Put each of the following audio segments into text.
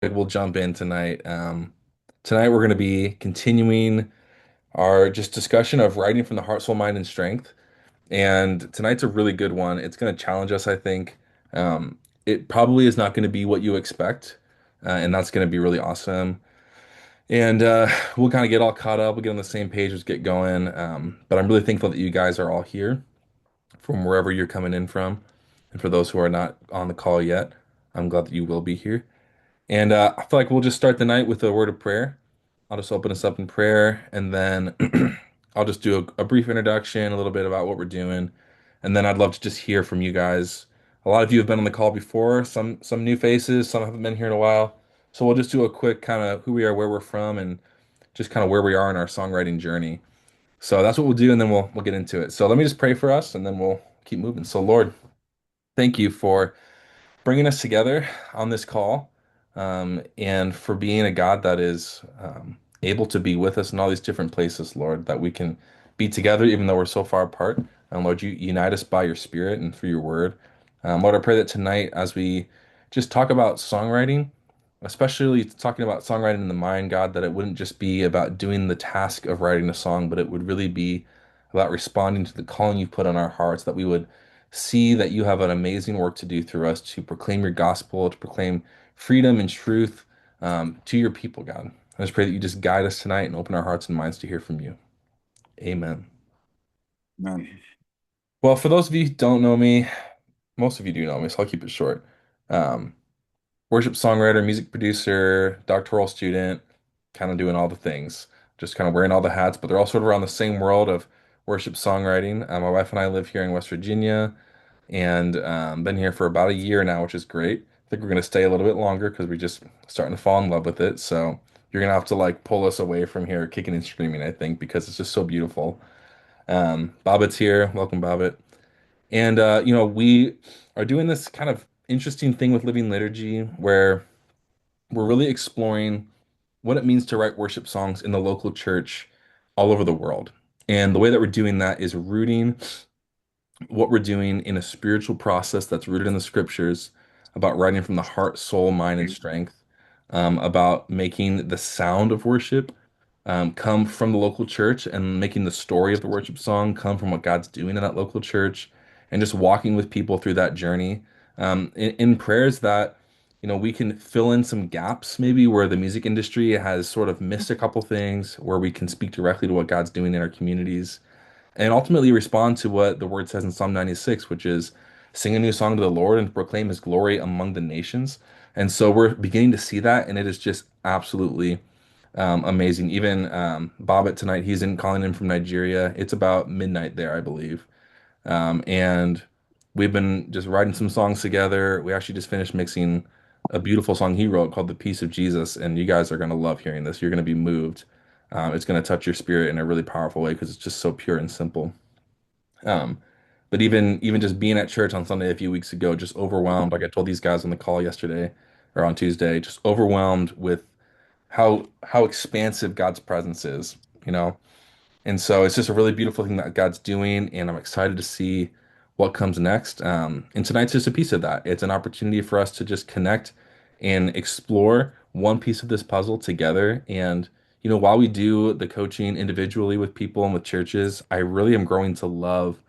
We'll jump in tonight. Tonight we're going to be continuing our just discussion of writing from the heart, soul, mind, and strength. And tonight's a really good one. It's going to challenge us, I think. It probably is not going to be what you expect, and that's going to be really awesome. And we'll kind of get all caught up. We'll get on the same page. Let's get going. But I'm really thankful that you guys are all here from wherever you're coming in from. And for those who are not on the call yet, I'm glad that you will be here. And I feel like we'll just start the night with a word of prayer. I'll just open us up in prayer, and then I'll just do a brief introduction, a little bit about what we're doing, and then I'd love to just hear from you guys. A lot of you have been on the call before, some new faces, some haven't been here in a while. So we'll just do a quick kind of who we are, where we're from, and just kind of where we are in our songwriting journey. So that's what we'll do, and then we'll get into it. So let me just pray for us, and then we'll keep moving. So Lord, thank you for bringing us together on this call, and for being a God that is able to be with us in all these different places, Lord, that we can be together even though we're so far apart. And Lord, you unite us by your Spirit and through your word. Lord, I pray that tonight, as we just talk about songwriting, especially talking about songwriting in the mind, God, that it wouldn't just be about doing the task of writing a song, but it would really be about responding to the calling you've put on our hearts, that we would see that you have an amazing work to do through us to proclaim your gospel, to proclaim freedom and truth to your people, God. I just pray that you just guide us tonight and open our hearts and minds to hear from you. Amen. Man, Well, for those of you who don't know me, most of you do know me, so I'll keep it short. Um, Worship songwriter, music producer, doctoral student, kind of doing all the things, just kind of wearing all the hats, but they're all sort of around the same world of worship songwriting. My wife and I live here in West Virginia, and been here for about a year now, which is great. I think we're gonna stay a little bit longer because we just starting to fall in love with it. So you're gonna have to like pull us away from here, kicking and screaming, I think, because it's just so beautiful. Babbitt's here. Welcome, Babbitt. And we are doing this kind of interesting thing with Living Liturgy where we're really exploring what it means to write worship songs in the local church all over the world. And the way that we're doing that is rooting what we're doing in a spiritual process that's rooted in the scriptures about writing from the heart, soul, mind, and strength, about making the sound of worship come from the local church and making the story of the worship song come from what God's doing in that local church and just walking with people through that journey in prayers that we can fill in some gaps maybe where the music industry has sort of missed a couple things where we can speak directly to what God's doing in our communities and ultimately respond to what the word says in Psalm 96, which is sing a new song to the Lord and proclaim his glory among the nations. And so we're beginning to see that, and it is just absolutely amazing. Even Bobbitt tonight, he's in calling in from Nigeria. It's about midnight there, I believe. And we've been just writing some songs together. We actually just finished mixing a beautiful song he wrote called The Peace of Jesus, and you guys are going to love hearing this. You're going to be moved. It's going to touch your spirit in a really powerful way because it's just so pure and simple. Um, but even just being at church on Sunday a few weeks ago, just overwhelmed. Like I told these guys on the call yesterday or on Tuesday, just overwhelmed with how expansive God's presence is, you know. And so it's just a really beautiful thing that God's doing, and I'm excited to see what comes next. And tonight's just a piece of that. It's an opportunity for us to just connect and explore one piece of this puzzle together. And, while we do the coaching individually with people and with churches, I really am growing to love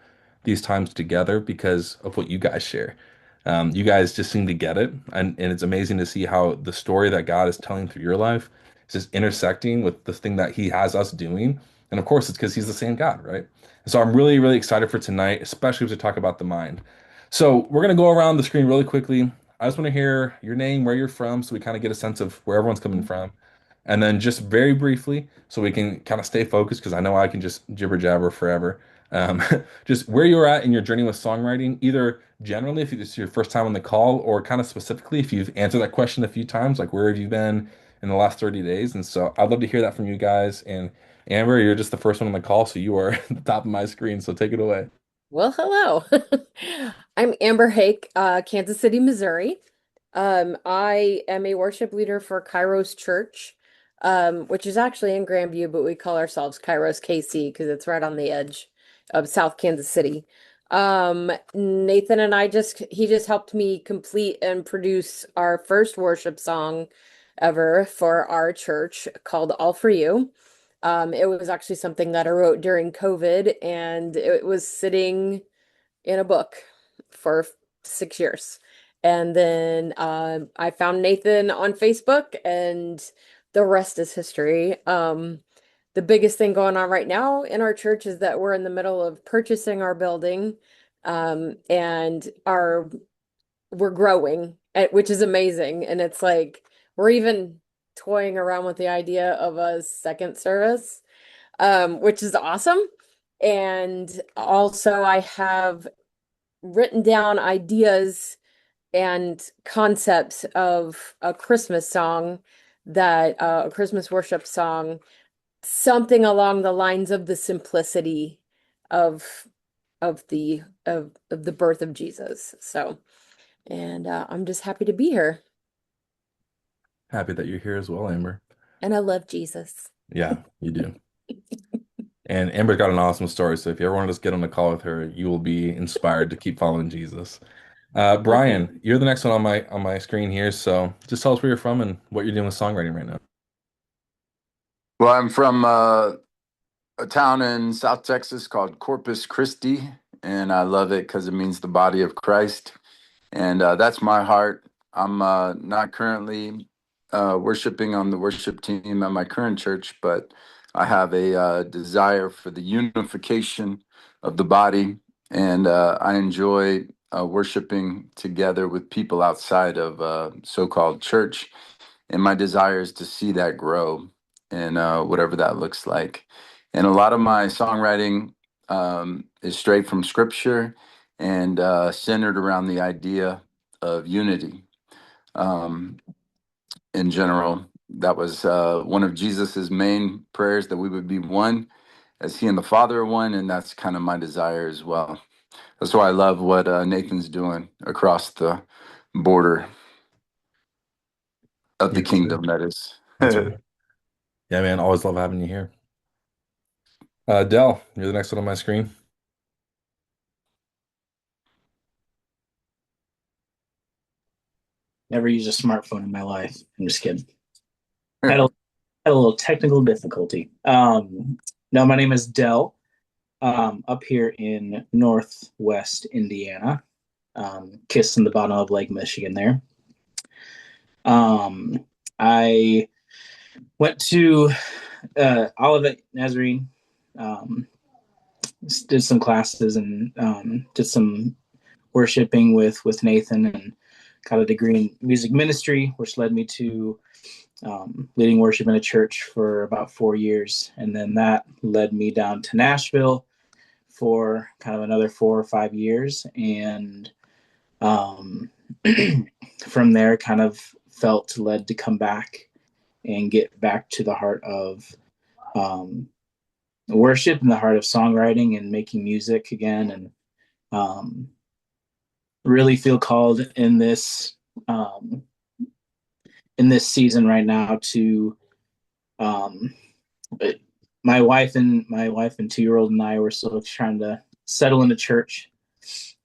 these times together because of what you guys share. You guys just seem to get it. And it's amazing to see how the story that God is telling through your life is just intersecting with the thing that He has us doing. And of course, it's because He's the same God, right? So I'm really, really excited for tonight, especially as we talk about the mind. So we're going to go around the screen really quickly. I just want to hear your name, where you're from, so we kind of get a sense of where everyone's coming from. And then just very briefly, so we can kind of stay focused, because I know I can just jibber jabber forever. Um, just where you're at in your journey with songwriting, either generally if it's your first time on the call, or kind of specifically if you've answered that question a few times, like where have you been in the last 30 days? And so I'd love to hear that from you guys. And Amber, you're just the first one on the call, so you are at the top of my screen. So take it away. Well, hello. I'm Amber Hake, Kansas City, Missouri. I am a worship leader for Kairos Church, which is actually in Grandview, but we call ourselves Kairos KC because it's right on the edge of South Kansas City. Nathan and he just helped me complete and produce our first worship song, ever for our church called All For You. It was actually something that I wrote during COVID, and it was sitting in a book for 6 years. And then I found Nathan on Facebook, and the rest is history. The biggest thing going on right now in our church is that we're in the middle of purchasing our building, and we're growing, which is amazing. And it's like we're even toying around with the idea of a second service, which is awesome. And also, I have written down ideas and concepts of a Christmas song a Christmas worship song, something along the lines of the simplicity of of the birth of Jesus. So, and I'm just happy to be here, Happy that you're here as well, Amber. and I love Jesus. Yeah, you do. And Amber's got an awesome story. So if you ever want to just get on a call with her, you will be inspired to keep following Jesus. Brian, you're the next one on my screen here. So just tell us where you're from and what you're doing with songwriting right now. Well, I'm from a town in South Texas called Corpus Christi, and I love it because it means the body of Christ. And that's my heart. I'm not currently worshiping on the worship team at my current church, but I have a desire for the unification of the body, and I enjoy worshiping together with people outside of so-called church. And my desire is to see that grow, and whatever that looks like. And a lot of my songwriting is straight from scripture and centered around the idea of unity. Um, in general, that was one of Jesus's main prayers, that we would be one as he and the Father are one, and that's kind of my desire as well. That's why I love what Nathan's doing across the border of the Yes, sir. kingdom, that is. That's right. Yeah, man. Always love having you here. Dell, you're the next one on my screen. Never used a smartphone in my life. I'm just kidding. Had a little technical difficulty. No, my name is Dell. Up here in Northwest Indiana, kissing the bottom of Lake Michigan there. I went to Olivet Nazarene, um, did some classes, and did some worshiping with Nathan, and got a degree in music ministry, which led me to leading worship in a church for about 4 years. And then that led me down to Nashville for kind of another 4 or 5 years. And from there, kind of felt led to come back and get back to the heart of worship and the heart of songwriting and making music again. And really feel called in this season right now to my wife and 2-year-old and I were still trying to settle into church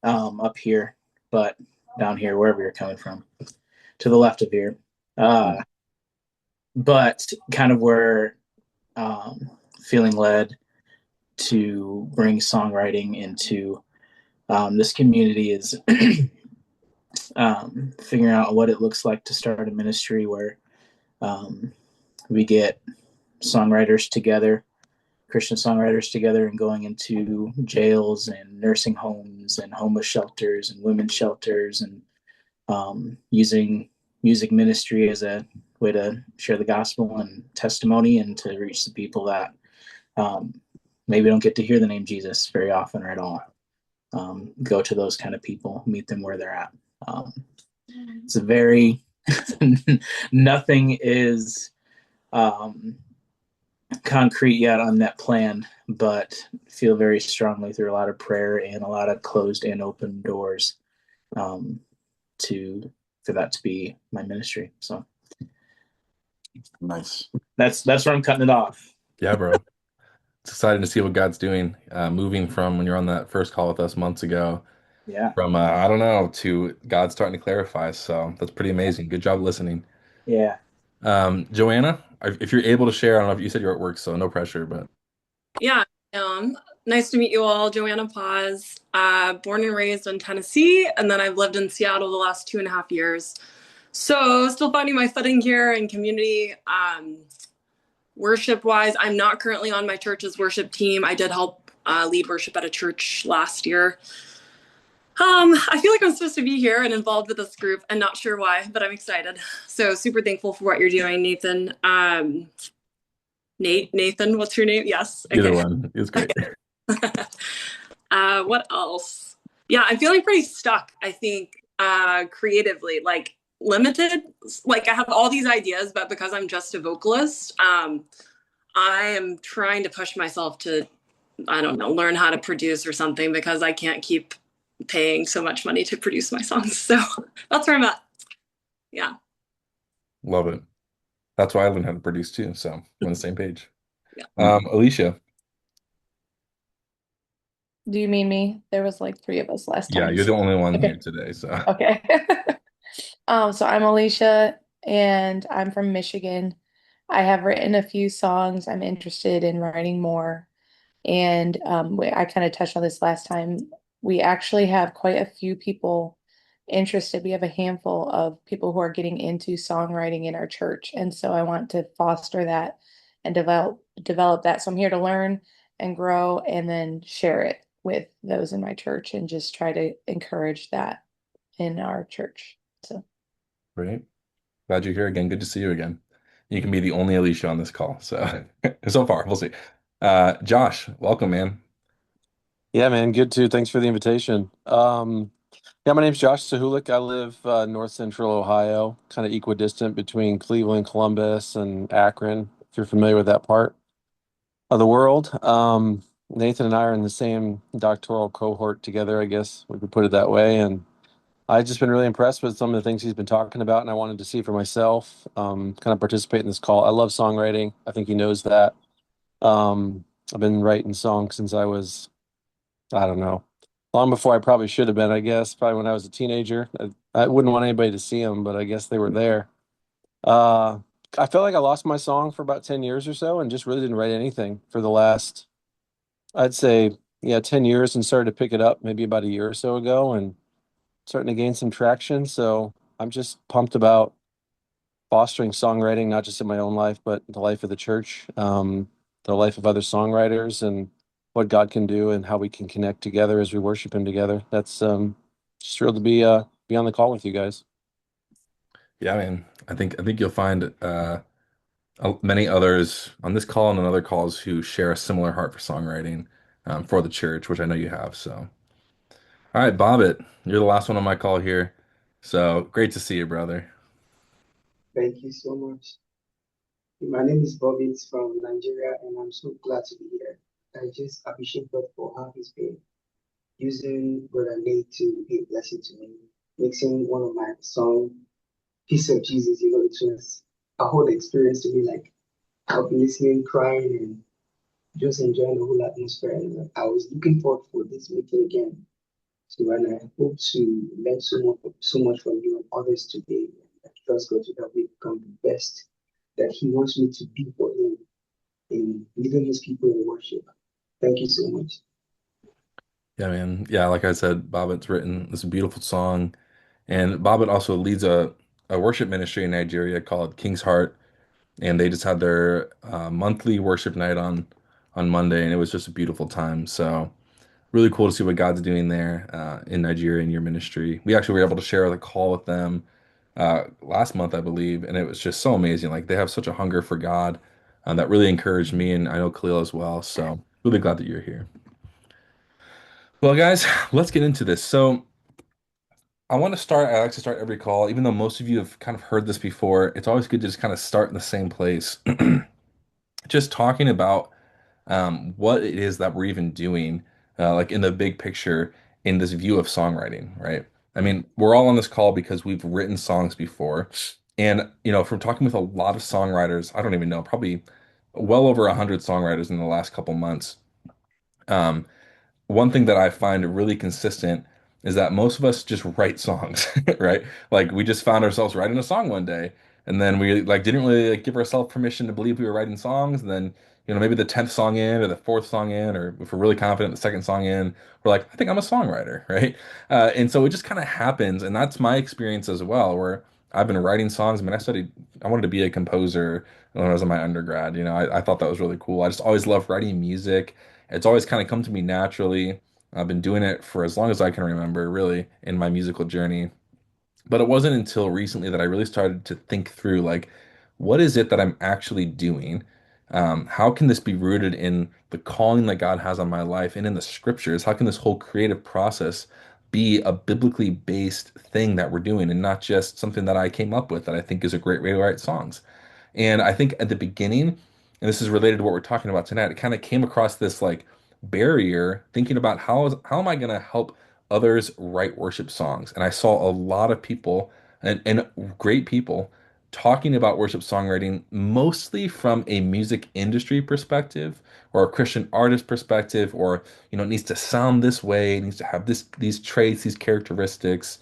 up here, but down here, wherever you're coming from, to the left of here. But kind of were feeling led to bring songwriting into this community is figuring out what it looks like to start a ministry where we get songwriters together, Christian songwriters together, and going into jails and nursing homes and homeless shelters and women's shelters, and using music ministry as a way to share the gospel and testimony and to reach the people that maybe don't get to hear the name Jesus very often or at all. Go to those kind of people, meet them where they're at. It's a very nothing is concrete yet on that plan, but feel very strongly through a lot of prayer and a lot of closed and open doors for that to be my ministry. So Nice. that's where I'm cutting it off. Yeah, bro. It's exciting to see what God's doing, moving from when you're on that first call with us months ago, Yeah. from I don't know, to God starting to clarify. So that's pretty amazing. Good job listening. Yeah. Joanna, if you're able to share, I don't know if you said you're at work, so no pressure, but Yeah, nice to meet you all. Joanna Paz, born and raised in Tennessee, and then I've lived in Seattle the last 2.5 years. So, still finding my footing here in community. Worship wise, I'm not currently on my church's worship team. I did help lead worship at a church last year. I feel like I'm supposed to be here and involved with this group and not sure why, but I'm excited. So, super thankful for what you're doing, Nathan. Nathan, what's your name? Yes. either Okay. one is great. What else? Yeah, I'm feeling pretty stuck, I think, creatively, like limited. Like I have all these ideas, but because I'm just a vocalist, I am trying to push myself to, I don't know, learn how to produce or something because I can't keep paying so much money to produce my songs. So that's where I'm at. Yeah. Love it. That's why I learned how to produce too, so we're on the same page. Yeah. Alicia, Do you mean me? There was like three of us last yeah, time. you're the only one here Okay. today, so Okay. So I'm Alicia and I'm from Michigan. I have written a few songs. I'm interested in writing more. And I kind of touched on this last time. We actually have quite a few people interested. We have a handful of people who are getting into songwriting in our church. And so I want to foster that and develop that. So I'm here to learn and grow and then share it with those in my church and just try to encourage that in our church. So great. Glad you're here again. Good to see you again. You can be the only Alicia on this call, so so far, we'll see. Josh, welcome, man. Yeah, man, good too. Thanks for the invitation. Yeah, my name's Josh Sahulik. I live north central Ohio, kind of equidistant between Cleveland, Columbus, and Akron, if you're familiar with that part of the world. Nathan and I are in the same doctoral cohort together, I guess we could put it that way. And I've just been really impressed with some of the things he's been talking about, and I wanted to see for myself, kind of participate in this call. I love songwriting. I think he knows that. I've been writing songs since I was, I don't know, long before I probably should have been, I guess, probably when I was a teenager. I wouldn't want anybody to see them, but I guess they were there. Uh, I felt like I lost my song for about 10 years or so and just really didn't write anything for the last, I'd say, yeah, 10 years and started to pick it up maybe about a year or so ago and starting to gain some traction. So I'm just pumped about fostering songwriting, not just in my own life, but the life of the church, the life of other songwriters, and what God can do and how we can connect together as we worship Him together. That's just thrilled to be on the call with you guys. Yeah, man. I think you'll find many others on this call and on other calls who share a similar heart for songwriting for the church, which I know you have. So, all right, Bobbit, you're the last one on my call here. So great to see you, brother. Thank you so much. My name is Bobby from Nigeria, and I'm so glad to be here. I just appreciate God for how He's been using Brother Nate to be a blessing to me, mixing one of my song, Piece of Jesus. It was a whole experience to me. Like I've been listening, crying, and just enjoying the whole atmosphere. And I was looking forward for this meeting again. So, and I hope to learn so much from you and others today. I trust God to help me become the best that He wants me to be for Him in leading His people in worship. Thank you so much. Yeah, man. Yeah, like I said, Bobbit's written this beautiful song, and Bobbit also leads a worship ministry in Nigeria called King's Heart, and they just had their monthly worship night on Monday, and it was just a beautiful time. So really cool to see what God's doing there in Nigeria in your ministry. We actually were able to share the call with them last month, I believe, and it was just so amazing. Like they have such a hunger for God that really encouraged me, and I know Khalil as well. So really glad that you're here. Well, guys, let's get into this. So I like to start every call, even though most of you have kind of heard this before. It's always good to just kind of start in the same place, just talking about what it is that we're even doing, like in the big picture, in this view of songwriting, right? I mean, we're all on this call because we've written songs before. And, from talking with a lot of songwriters, I don't even know, probably well over 100 songwriters in the last couple months. Um, One thing that I find really consistent is that most of us just write songs, right? Like we just found ourselves writing a song one day. And then we like didn't really like give ourselves permission to believe we were writing songs. And then, maybe the 10th song in or the fourth song in, or if we're really confident, the second song in, we're like, I think I'm a songwriter, right? And so it just kind of happens. And that's my experience as well, where I've been writing songs. I mean, I wanted to be a composer when I was in my undergrad. I thought that was really cool. I just always loved writing music. It's always kind of come to me naturally. I've been doing it for as long as I can remember, really, in my musical journey. But it wasn't until recently that I really started to think through, like, what is it that I'm actually doing? How can this be rooted in the calling that God has on my life and in the scriptures? How can this whole creative process be a biblically based thing that we're doing and not just something that I came up with that I think is a great way to write songs? And I think at the beginning, and this is related to what we're talking about tonight, it kind of came across this like barrier thinking about how am I going to help others write worship songs? And I saw a lot of people and great people talking about worship songwriting mostly from a music industry perspective or a Christian artist perspective, or it needs to sound this way, it needs to have these traits, these characteristics,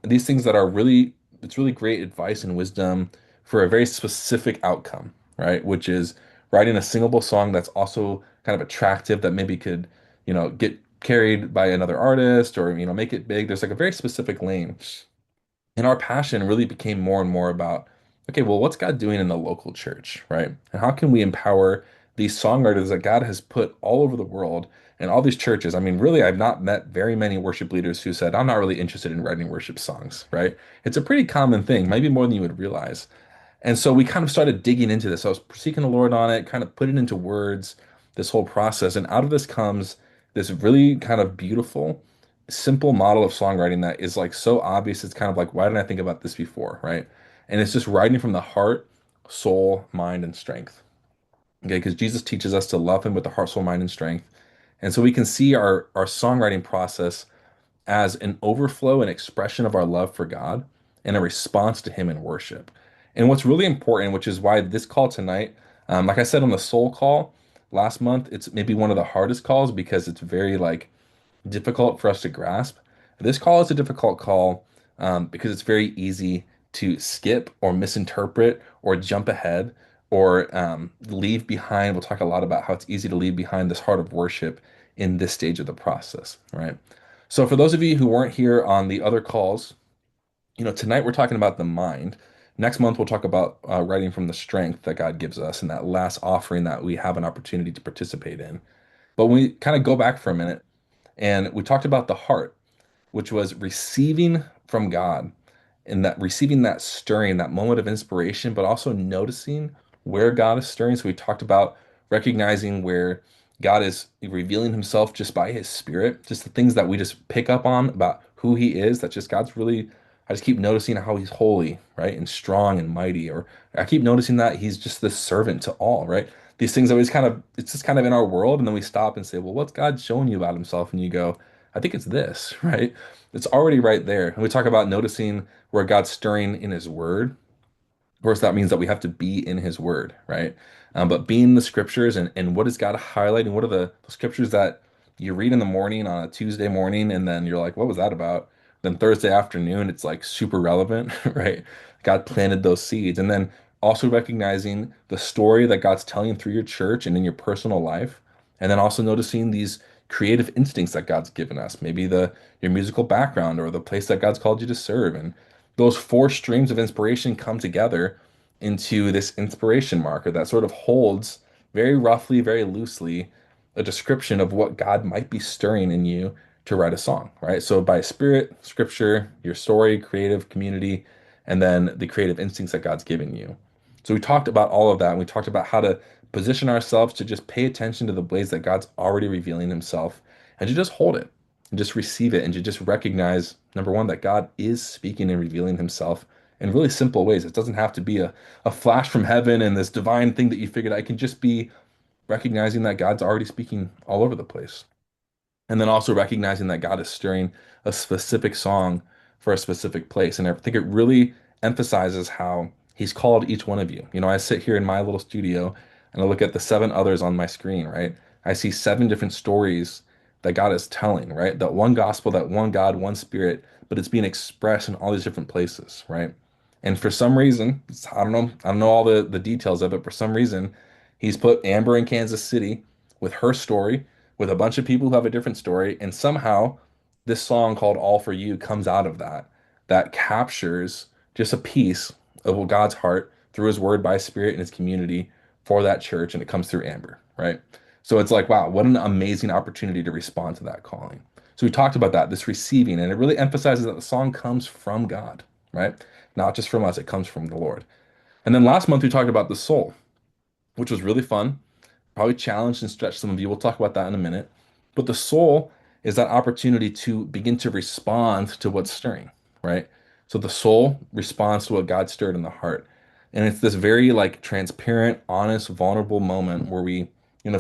these things that are really it's really great advice and wisdom for a very specific outcome, right? Which is writing a singable song that's also kind of attractive that maybe could, get carried by another artist or, make it big. There's like a very specific lane. And our passion really became more and more about, okay, well, what's God doing in the local church, right? And how can we empower these songwriters that God has put all over the world and all these churches? I mean, really, I've not met very many worship leaders who said, I'm not really interested in writing worship songs, right? It's a pretty common thing, maybe more than you would realize. And so we kind of started digging into this. I was seeking the Lord on it, kind of put it into words, this whole process. And out of this comes this really kind of beautiful, simple model of songwriting that is like so obvious. It's kind of like, why didn't I think about this before? Right. And it's just writing from the heart, soul, mind, and strength. Okay. Because Jesus teaches us to love him with the heart, soul, mind, and strength. And so we can see our songwriting process as an overflow and expression of our love for God and a response to Him in worship. And what's really important, which is why this call tonight, like I said on the soul call last month, it's maybe one of the hardest calls because it's very like difficult for us to grasp. This call is a difficult call because it's very easy to skip or misinterpret or jump ahead or leave behind. We'll talk a lot about how it's easy to leave behind this heart of worship in this stage of the process, right? So, for those of you who weren't here on the other calls, tonight we're talking about the mind. Next month, we'll talk about writing from the strength that God gives us and that last offering that we have an opportunity to participate in. But when we kind of go back for a minute, and we talked about the heart, which was receiving from God and that receiving that stirring, that moment of inspiration, but also noticing where God is stirring. So we talked about recognizing where God is revealing himself just by his spirit, just the things that we just pick up on about who he is, that just God's really, I just keep noticing how he's holy, right? And strong and mighty. Or I keep noticing that he's just the servant to all, right? These things always kind of, it's just kind of in our world. And then we stop and say, well, what's God showing you about himself? And you go, I think it's this, right? It's already right there. And we talk about noticing where God's stirring in his word. Of course, that means that we have to be in his word, right? But being in the scriptures and what is God highlighting? What are the scriptures that you read in the morning on a Tuesday morning and then you're like, what was that about? Then Thursday afternoon, it's like super relevant, right? God planted those seeds. And then also recognizing the story that God's telling through your church and in your personal life. And then also noticing these creative instincts that God's given us, maybe your musical background or the place that God's called you to serve. And those four streams of inspiration come together into this inspiration marker that sort of holds very roughly, very loosely, a description of what God might be stirring in you to write a song, right? So by spirit, scripture, your story, creative community, and then the creative instincts that God's given you. So we talked about all of that, and we talked about how to position ourselves to just pay attention to the ways that God's already revealing himself and to just hold it and just receive it and to just recognize, number one, that God is speaking and revealing himself in really simple ways. It doesn't have to be a flash from heaven and this divine thing that you figured out. It can just be recognizing that God's already speaking all over the place. And then also recognizing that God is stirring a specific song for a specific place. And I think it really emphasizes how he's called each one of you. I sit here in my little studio and I look at the seven others on my screen, right? I see seven different stories that God is telling, right? That one gospel, that one God, one spirit, but it's being expressed in all these different places, right? And for some reason, I don't know all the details of it. For some reason, he's put Amber in Kansas City with her story, with a bunch of people who have a different story, and somehow this song called All For You comes out of that, that captures just a piece of what God's heart through his word by his spirit and his community for that church, and it comes through Amber, right? So it's like, wow, what an amazing opportunity to respond to that calling. So we talked about that, this receiving, and it really emphasizes that the song comes from God, right? Not just from us, it comes from the Lord. And then last month we talked about the soul, which was really fun, probably challenged and stretched some of you. We'll talk about that in a minute. But the soul is that opportunity to begin to respond to what's stirring, right? So the soul responds to what God stirred in the heart. And it's this very like transparent, honest, vulnerable moment where we,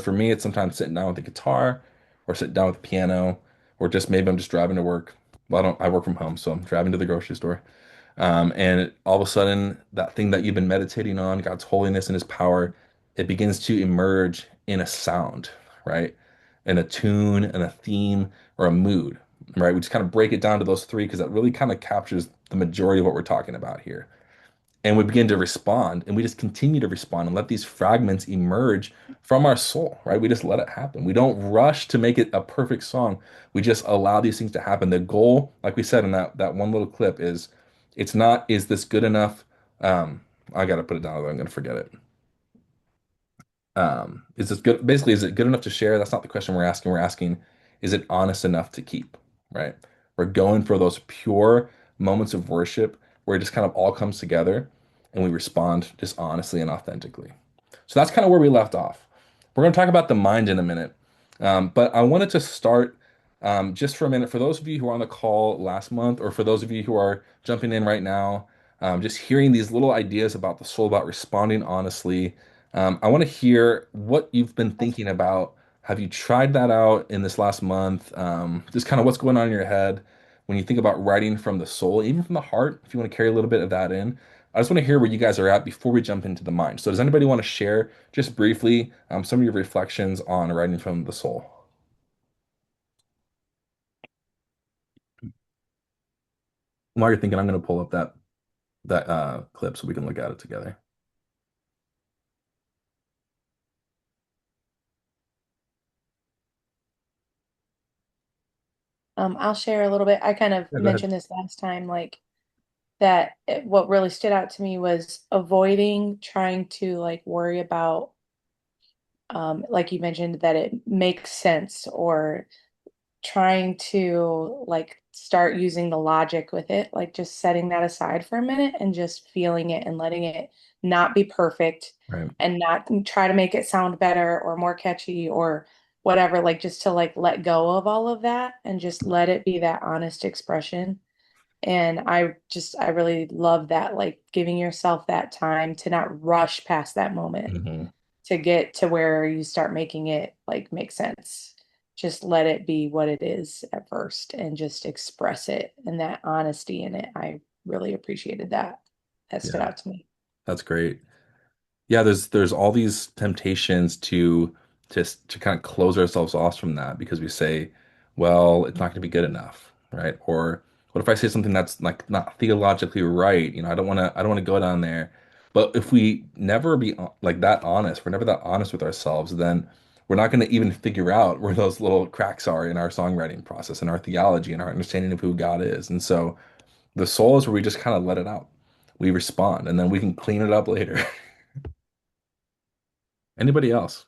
for me, it's sometimes sitting down with the guitar or sitting down with the piano, or just maybe I'm just driving to work. Well, I work from home, so I'm driving to the grocery store. And all of a sudden, that thing that you've been meditating on, God's holiness and his power, it begins to emerge in a sound, right? In a tune, and a theme, or a mood, right? We just kind of break it down to those three because that really kind of captures the majority of what we're talking about here. And we begin to respond, and we just continue to respond and let these fragments emerge from our soul, right? We just let it happen. We don't rush to make it a perfect song. We just allow these things to happen. The goal, like we said in that one little clip, is it's not, is this good enough? I got to put it down, or I'm going to forget it. Is this good? Basically, is it good enough to share? That's not the question we're asking. We're asking, is it honest enough to keep, right? We're going for those pure moments of worship where it just kind of all comes together and we respond just honestly and authentically. So that's kind of where we left off. We're going to talk about the mind in a minute. But I wanted to start just for a minute for those of you who were on the call last month, or for those of you who are jumping in right now, just hearing these little ideas about the soul, about responding honestly. I want to hear what you've been thinking about. Have you tried that out in this last month? Just kind of what's going on in your head when you think about writing from the soul, even from the heart, if you want to carry a little bit of that in. I just want to hear where you guys are at before we jump into the mind. So, does anybody want to share just briefly some of your reflections on writing from the soul? While you're thinking, I'm going to pull up that clip so we can look at it together. I'll share a little bit. I kind of Yeah, go ahead. mentioned this last time, like what really stood out to me was avoiding trying to like worry about, like you mentioned, that it makes sense, or trying to like start using the logic with it, like just setting that aside for a minute and just feeling it and letting it not be perfect, Right. and not try to make it sound better or more catchy or whatever, like just to like let go of all of that and just let it be that honest expression. And I really love that, like giving yourself that time to not rush past that moment Hmm. to get to where you start making it like make sense. Just let it be what it is at first and just express it, and that honesty in it. I really appreciated that. That stood Yeah, out to me. that's great. Yeah, there's all these temptations to just to kind of close ourselves off from that because we say, well, it's not going to be good enough, right? Or what if I say something that's like not theologically right? I don't want to go down there. But if we never be like that honest, we're never that honest with ourselves, then we're not going to even figure out where those little cracks are in our songwriting process, in our theology, and our understanding of who God is. And so the soul is where we just kind of let it out. We respond, and then we can clean it up later. Anybody else?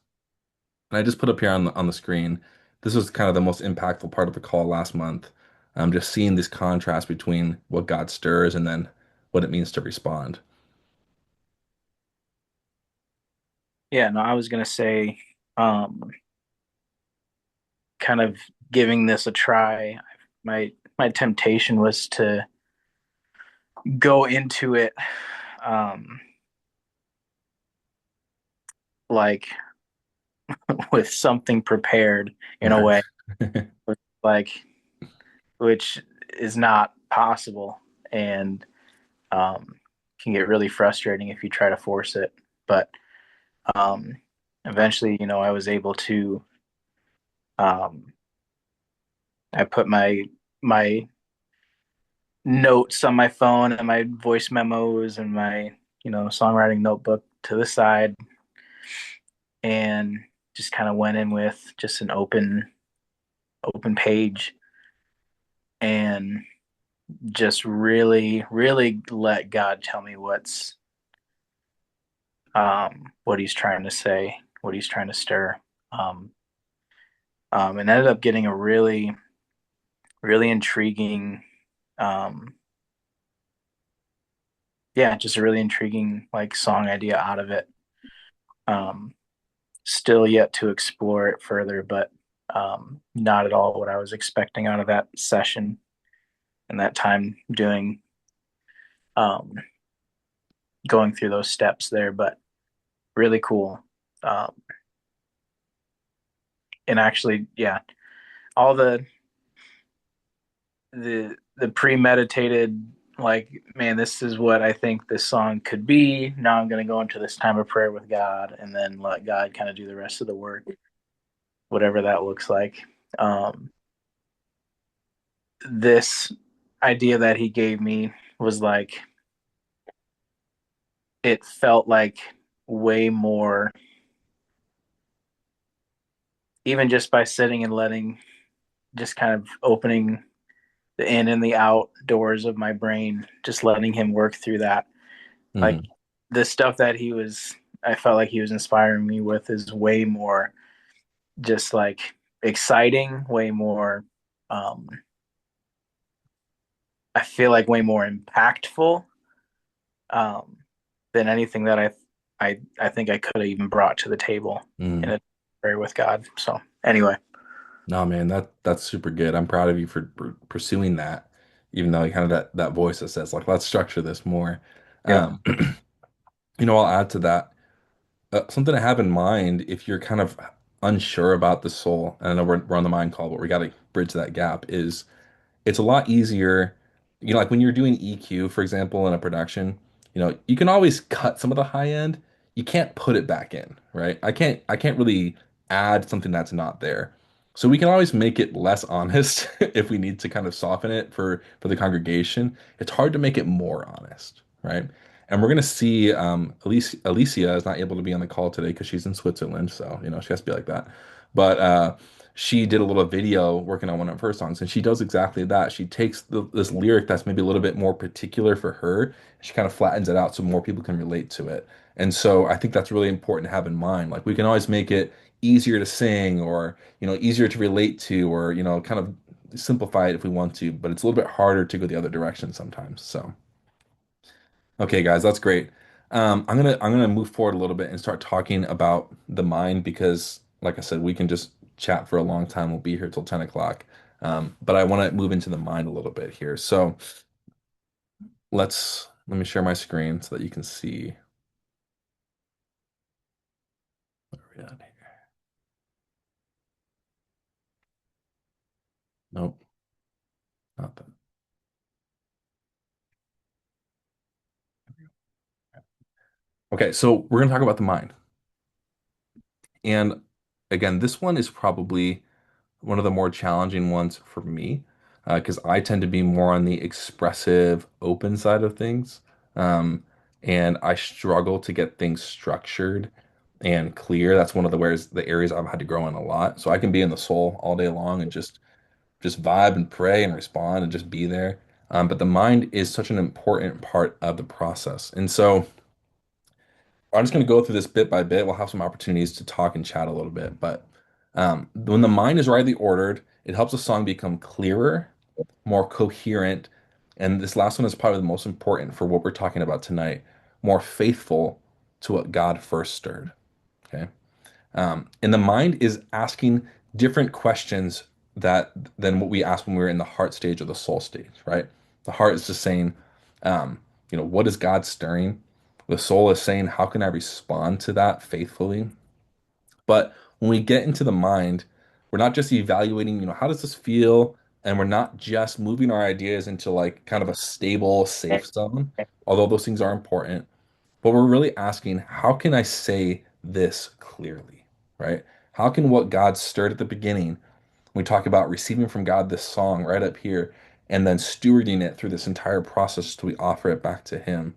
And I just put up here on the screen. This was kind of the most impactful part of the call last month. Just seeing this contrast between what God stirs and then what it means to respond. Yeah, no, I was gonna say, um, kind of giving this a try. My temptation was to go into it, um, like with something prepared in a Right. way, like which is not possible, and um, can get really frustrating if you try to force it. But um, eventually, I was able to. Um, I put my notes on my phone and my voice memos and my, songwriting notebook to the side, and just kind of went in with just an open page, and just really, really let God tell me what he's trying to say, what he's trying to stir. Um, and ended up getting a really, really intriguing, um, yeah, just a really intriguing like song idea out of it. Um, Still yet to explore it further, but not at all what I was expecting out of that session and that time doing, um, going through those steps there, but really cool. Um, and actually, yeah, all the premeditated, like, man, this is what I think this song could be. Now I'm going to go into this time of prayer with God, and then let God kind of do the rest of the work, whatever that looks like. Um, this idea that he gave me was like, it felt like way more, even just by sitting and letting, just kind of opening the in and the out doors of my brain, just letting him work through that. Like, Hmm. the stuff that I felt like he was inspiring me with is way more just like exciting, way more, um, I feel like way more impactful, um, than anything that I think I could have even brought to the table in Hmm. a prayer with God. So anyway, No, man, that's super good. I'm proud of you for pursuing that, even though you kind of that voice that says like, let's structure this more. yep, Um, I'll add to that. Something to have in mind if you're kind of unsure about the soul, and I know we're on the mind call, but we got to bridge that gap, is it's a lot easier, like when you're doing EQ, for example, in a production, you can always cut some of the high end. You can't put it back in, right? I can't really add something that's not there. So we can always make it less honest if we need to kind of soften it for the congregation. It's hard to make it more honest, right? And we're gonna see Alicia is not able to be on the call today because she's in Switzerland, so she has to be like that. But she did a little video working on one of her songs, and she does exactly that. She takes this lyric that's maybe a little bit more particular for her, she kind of flattens it out so more people can relate to it. And so I think that's really important to have in mind. Like we can always make it easier to sing, or easier to relate to, or kind of simplify it if we want to, but it's a little bit harder to go the other direction sometimes. So okay, guys, that's great. I'm gonna move forward a little bit and start talking about the mind because, like I said, we can just chat for a long time. We'll be here till 10 o'clock. But I want to move into the mind a little bit here. So let me share my screen so that you can see where we're at here. Nope, not that. Okay, so we're gonna talk about the mind. And again, this one is probably one of the more challenging ones for me because I tend to be more on the expressive, open side of things. Um, and I struggle to get things structured and clear. That's one of the areas I've had to grow in a lot. So I can be in the soul all day long and just vibe and pray and respond and just be there. But the mind is such an important part of the process. And so I'm just going to go through this bit by bit. We'll have some opportunities to talk and chat a little bit. But when the mind is rightly ordered, it helps a song become clearer, more coherent, and this last one is probably the most important for what we're talking about tonight, more faithful to what God first stirred. Okay. And the mind is asking different questions that than what we ask when we're in the heart stage or the soul stage, right? The heart is just saying, what is God stirring? The soul is saying, how can I respond to that faithfully? But when we get into the mind, we're not just evaluating, how does this feel? And we're not just moving our ideas into like kind of a stable, safe zone, although those things are important. But we're really asking, how can I say this clearly, right? How can what God stirred at the beginning, we talk about receiving from God this song right up here, and then stewarding it through this entire process till we offer it back to Him.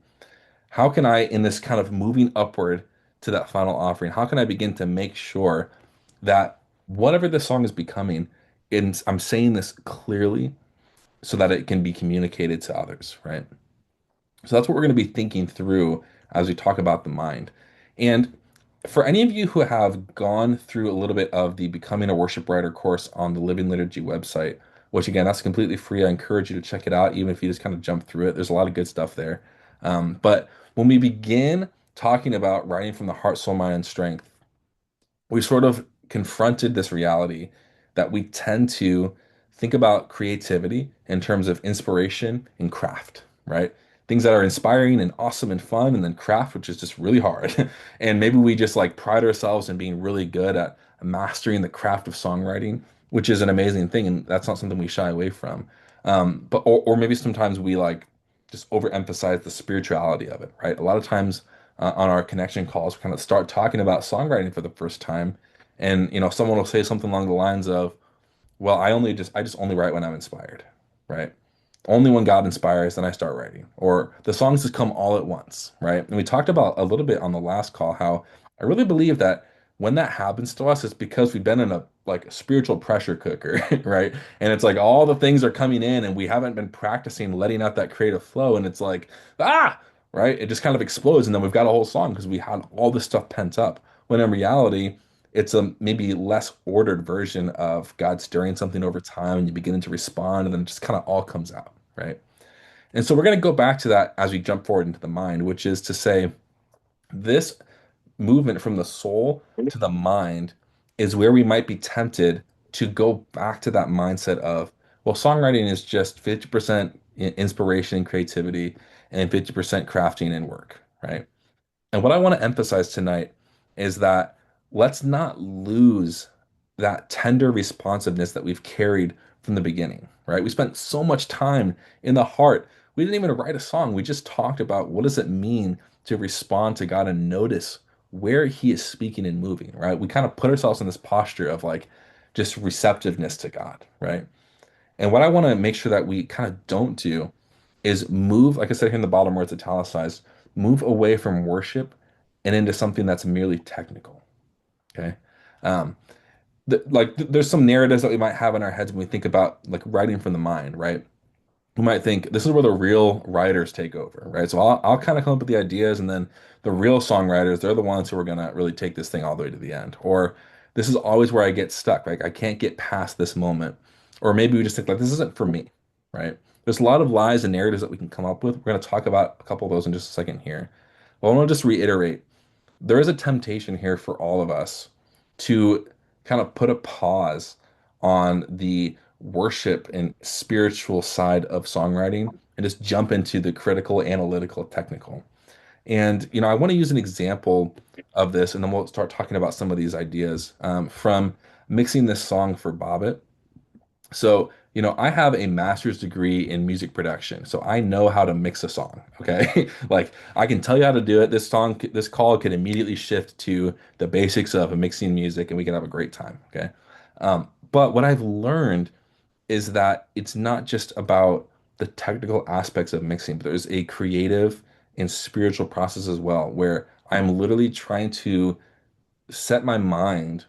How can I, in this kind of moving upward to that final offering, how can I begin to make sure that whatever this song is becoming, I'm saying this clearly so that it can be communicated to others, right? So that's what we're going to be thinking through as we talk about the mind. And for any of you who have gone through a little bit of the Becoming a Worship Writer course on the Living Liturgy website, which again, that's completely free. I encourage you to check it out, even if you just kind of jump through it. There's a lot of good stuff there. But when we begin talking about writing from the heart, soul, mind, and strength, we sort of confronted this reality that we tend to think about creativity in terms of inspiration and craft, right? Things that are inspiring and awesome and fun, and then craft, which is just really hard. And maybe we just like pride ourselves in being really good at mastering the craft of songwriting, which is an amazing thing, and that's not something we shy away from. But or maybe sometimes we like just overemphasize the spirituality of it, right? A lot of times on our connection calls, we kind of start talking about songwriting for the first time, and someone will say something along the lines of, "Well, I just only write when I'm inspired, right? Only when God inspires, then I start writing, or the songs just come all at once, right?" And we talked about a little bit on the last call how I really believe that when that happens to us, it's because we've been in a like a spiritual pressure cooker, right? And it's like all the things are coming in, and we haven't been practicing letting out that creative flow, and it's like right? It just kind of explodes, and then we've got a whole song because we had all this stuff pent up. When in reality, it's a maybe less ordered version of God stirring something over time, and you begin to respond, and then it just kind of all comes out, right? And so we're going to go back to that as we jump forward into the mind, which is to say this movement from the soul to the mind is where we might be tempted to go back to that mindset of, well, songwriting is just 50% inspiration and creativity and 50% crafting and work, right? And what I want to emphasize tonight is that let's not lose that tender responsiveness that we've carried from the beginning, right? We spent so much time in the heart. We didn't even write a song. We just talked about what does it mean to respond to God and notice where He is speaking and moving, right? We kind of put ourselves in this posture of like just receptiveness to God, right? And what I want to make sure that we kind of don't do is move, like I said here in the bottom where it's italicized, move away from worship and into something that's merely technical. Okay. Um, there's some narratives that we might have in our heads when we think about like writing from the mind, right? We might think this is where the real writers take over, right? So I'll kind of come up with the ideas, and then the real songwriters, they're the ones who are gonna really take this thing all the way to the end. Or this is always where I get stuck, like I can't get past this moment. Or maybe we just think like this isn't for me, right? There's a lot of lies and narratives that we can come up with. We're gonna talk about a couple of those in just a second here. But I want to just reiterate there is a temptation here for all of us to kind of put a pause on the worship and spiritual side of songwriting and just jump into the critical, analytical, technical. And, I want to use an example of this, and then we'll start talking about some of these ideas from mixing this song for Bobbit. So, I have a master's degree in music production, so I know how to mix a song, okay? Like I can tell you how to do it. This call can immediately shift to the basics of mixing music and we can have a great time, okay? But what I've learned is that it's not just about the technical aspects of mixing, but there's a creative and spiritual process as well, where I'm literally trying to set my mind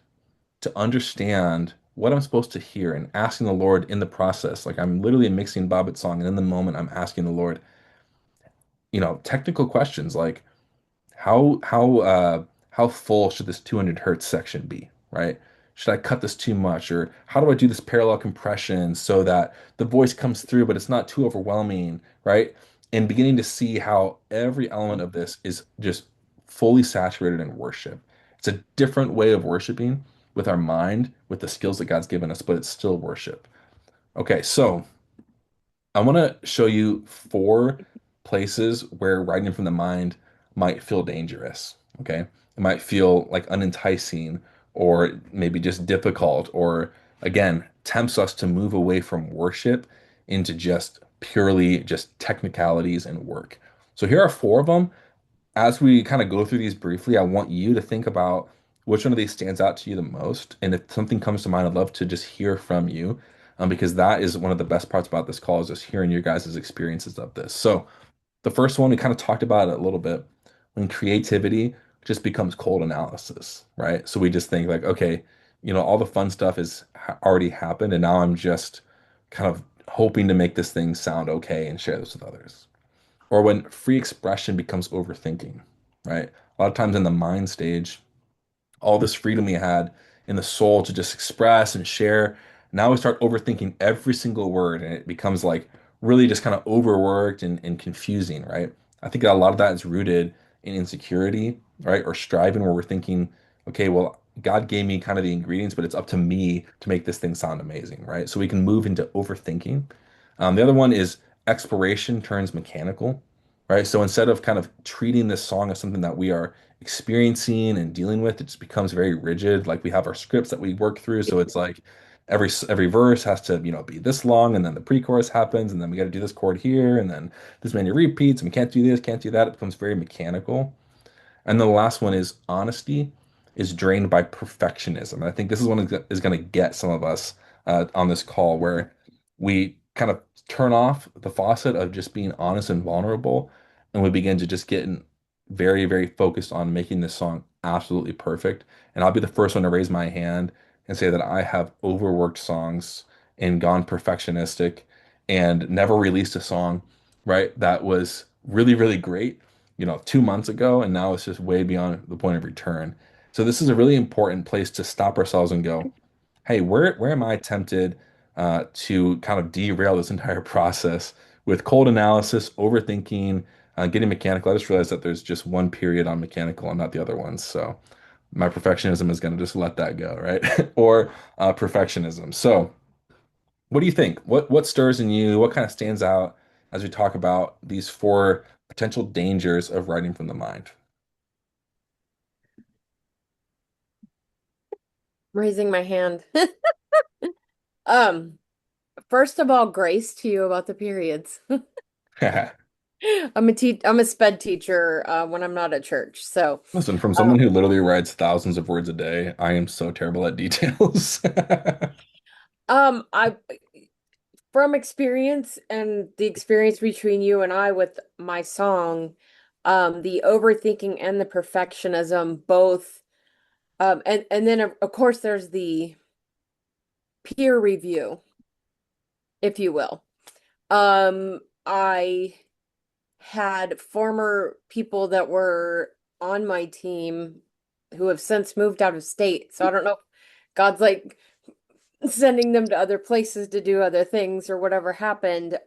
to understand what I'm supposed to hear and asking the Lord in the process. Like I'm literally mixing Bobbitt's song, and in the moment, I'm asking the Lord, technical questions like how full should this 200 hertz section be, right? Should I cut this too much, or how do I do this parallel compression so that the voice comes through, but it's not too overwhelming, right? And beginning to see how every element of this is just fully saturated in worship. It's a different way of worshiping with our mind, with the skills that God's given us, but it's still worship. Okay, so I want to show you four places where writing from the mind might feel dangerous. Okay. It might feel like unenticing or maybe just difficult, or again, tempts us to move away from worship into just purely just technicalities and work. So here are four of them. As we kind of go through these briefly, I want you to think about which one of these stands out to you the most. And if something comes to mind, I'd love to just hear from you. because that is one of the best parts about this call is just hearing your guys' experiences of this. So the first one, we kind of talked about it a little bit. When creativity just becomes cold analysis, right? So we just think like, okay, all the fun stuff is already happened, and now I'm just kind of hoping to make this thing sound okay and share this with others. Or when free expression becomes overthinking, right? A lot of times in the mind stage, all this freedom we had in the soul to just express and share. Now we start overthinking every single word, and it becomes like really just kind of overworked and confusing, right? I think a lot of that is rooted in insecurity, right? Or striving, where we're thinking, okay, well, God gave me kind of the ingredients, but it's up to me to make this thing sound amazing, right? So we can move into overthinking. The other one is exploration turns mechanical, right? So instead of kind of treating this song as something that we are experiencing and dealing with, it just becomes very rigid. Like we have our scripts that we work through, so it's like every verse has to, be this long, and then the pre-chorus happens, and then we got to do this chord here, and then this many repeats, and we can't do this, can't do that. It becomes very mechanical. And then the last one is honesty is drained by perfectionism. And I think this is one that is going to get some of us on this call, where we kind of turn off the faucet of just being honest and vulnerable, and we begin to just get very, very focused on making this song absolutely perfect. And I'll be the first one to raise my hand and say that I have overworked songs and gone perfectionistic and never released a song, right, that was really, really great 2 months ago, and now it's just way beyond the point of return. So this is a really important place to stop ourselves and go, hey, where am I tempted to kind of derail this entire process with cold analysis, overthinking, getting mechanical? I just realized that there's just one period on mechanical and not the other ones. So my perfectionism is going to just let that go, right? Or perfectionism. So what do you think? What stirs in you? What kind of stands out as we talk about these four potential dangers of writing from the mind? Raising my hand. Um, First of all, grace to you about the periods. I'm a sped teacher when I'm not at church. So, Listen, from um, someone who literally writes thousands of words a day, I am so terrible at details. I from experience and the experience between you and I with my song, the overthinking and the perfectionism both, and then of course there's the peer review, if you will. I had former people that were on my team who have since moved out of state. So I don't know if God's like sending them to other places to do other things or whatever happened.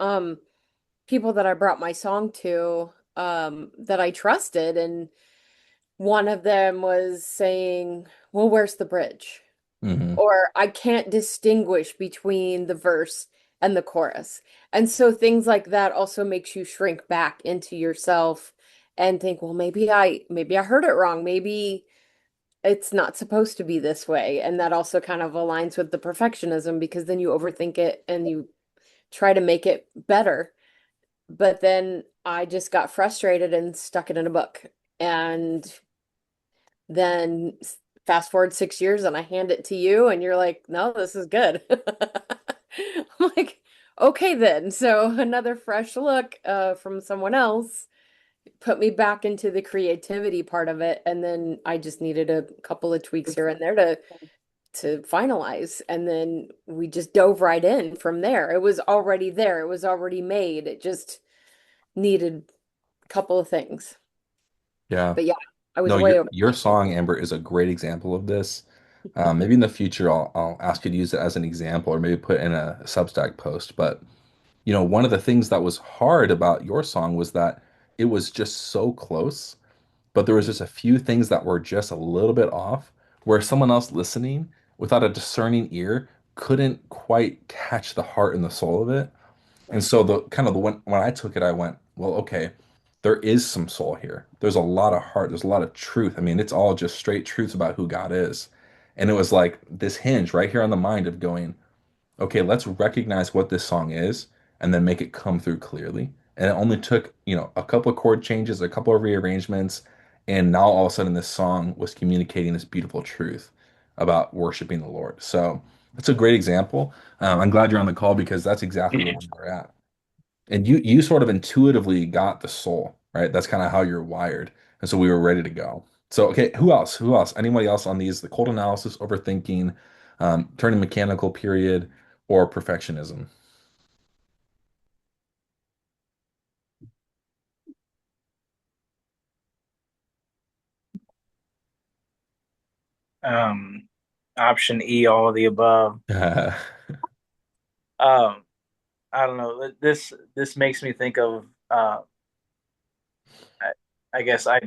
People that I brought my song to, that I trusted, and one of them was saying, "Well, where's the bridge?" hmm Or I can't distinguish between the verse and the chorus. And so things like that also makes you shrink back into yourself and think, well, maybe I heard it wrong. Maybe it's not supposed to be this way. And that also kind of aligns with the perfectionism, because then you overthink it and you try to make it better. But then I just got frustrated and stuck it in a book. And then fast forward 6 years and I hand it to you and you're like, no, this is good. I'm like, okay then. So another fresh look from someone else put me back into the creativity part of it. And then I just needed a couple of tweaks here and there to finalize. And then we just dove right in from there. It was already there. It was already made. It just needed a couple of things. Yeah. But yeah, I was No, way your overthinking. song, Amber, is a great example of this. Maybe in the future, I'll ask you to use it as an example, or maybe put in a Substack post. But one of the things that was hard about your song was that it was just so close, but there was just a few things that were just a little bit off, where someone else listening without a discerning ear couldn't quite catch the heart and the soul of it. And Right. so the kind of the when I took it, I went, well, okay, there is some soul here. There's a lot of heart. There's a lot of truth. I mean, it's all just straight truths about who God is. And it was like this hinge right here on the mind of going, okay, let's recognize what this song is and then make it come through clearly. And it only took, a couple of chord changes, a couple of rearrangements, and now all of a sudden this song was communicating this beautiful truth about worshiping the Lord. So That's a great example. I'm glad you're on the call because that's exactly where we were at. And you sort of intuitively got the soul, right? That's kind of how you're wired. And so we were ready to go. So, okay, who else? Who else? Anybody else on these? The cold analysis, overthinking, turning mechanical period, or perfectionism? Um, Option E, all of the above. Um, I don't know. This makes me think of I, I guess I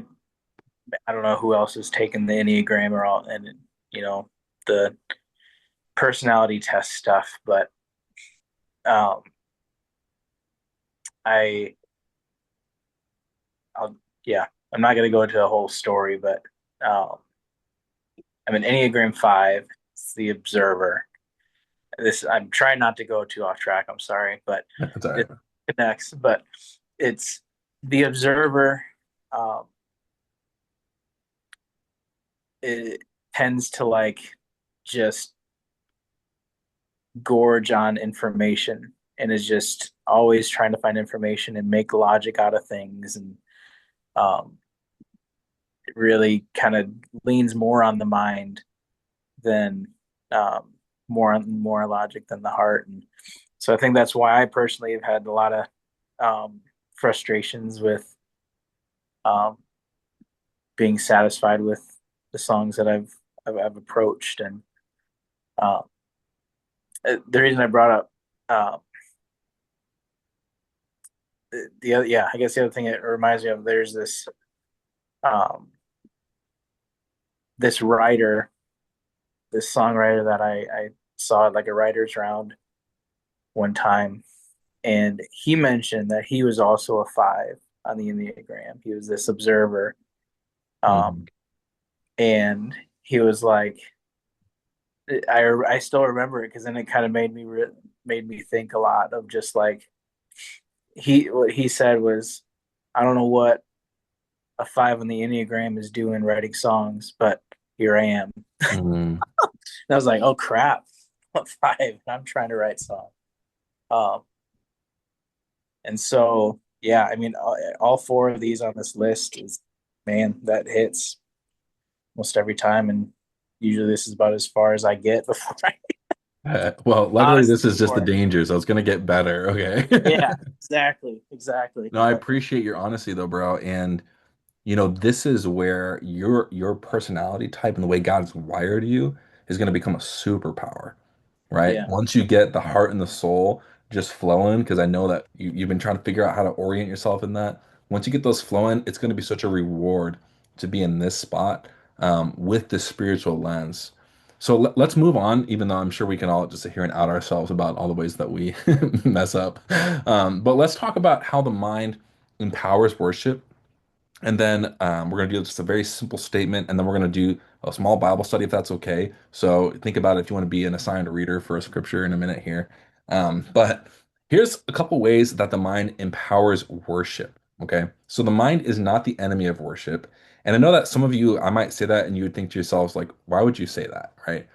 don't know who else has taken the Enneagram or all and you know the personality test stuff, but um I I'll yeah, I'm not gonna go into a whole story, but um I'm an Enneagram 5. It's the observer. This I'm trying not to go too off track, I'm sorry, but That's all right. it connects, but it's the observer. um it tends to like just gorge on information and is just always trying to find information and make logic out of things, and um, it really kind of leans more on the mind than um, more logic than the heart. And so I think that's why I personally have had a lot of frustrations with um, being satisfied with the songs that I've approached. And uh, the reason I brought up the other, yeah, I guess the other thing it reminds me of, there's um, this writer, this songwriter that I saw at like a writer's round one time, and he mentioned that he was also a 5 on the Enneagram. He was this observer, Mhm. um, and he was like, I still remember it because then it kind of made me think a lot of just like what he said was, I don't know what a 5 on the Enneagram is doing writing songs, but here I am. Mhm. And I was like, oh crap, what 5? I'm trying to write songs. Um, and so, yeah, I mean, all 4 of these on this list is, man, that hits almost every time. And usually this is about as far as I get before I, Well, luckily honestly, this is just the before. danger, so it's gonna get better. Okay. Yeah, exactly, exactly. No, I appreciate your honesty though, bro. And this is where your personality type and the way God's wired you is going to become a superpower, right? Yeah, Once you get the heart and the soul just flowing, because I know that you've been trying to figure out how to orient yourself in that. Once you get those flowing, it's going to be such a reward to be in this spot with this spiritual lens. So let's move on, even though I'm sure we can all just sit here and out ourselves about all the ways that we mess up. But let's talk about how the mind empowers worship, and then we're going to do just a very simple statement, and then we're going to do a small Bible study if that's okay. So think about it if you want to be an assigned reader for a scripture in a minute here. But here's a couple ways that the mind empowers worship. Okay. So the mind is not the enemy of worship. And I know that some of you, I might say that, and you would think to yourselves, like, why would you say that? Right.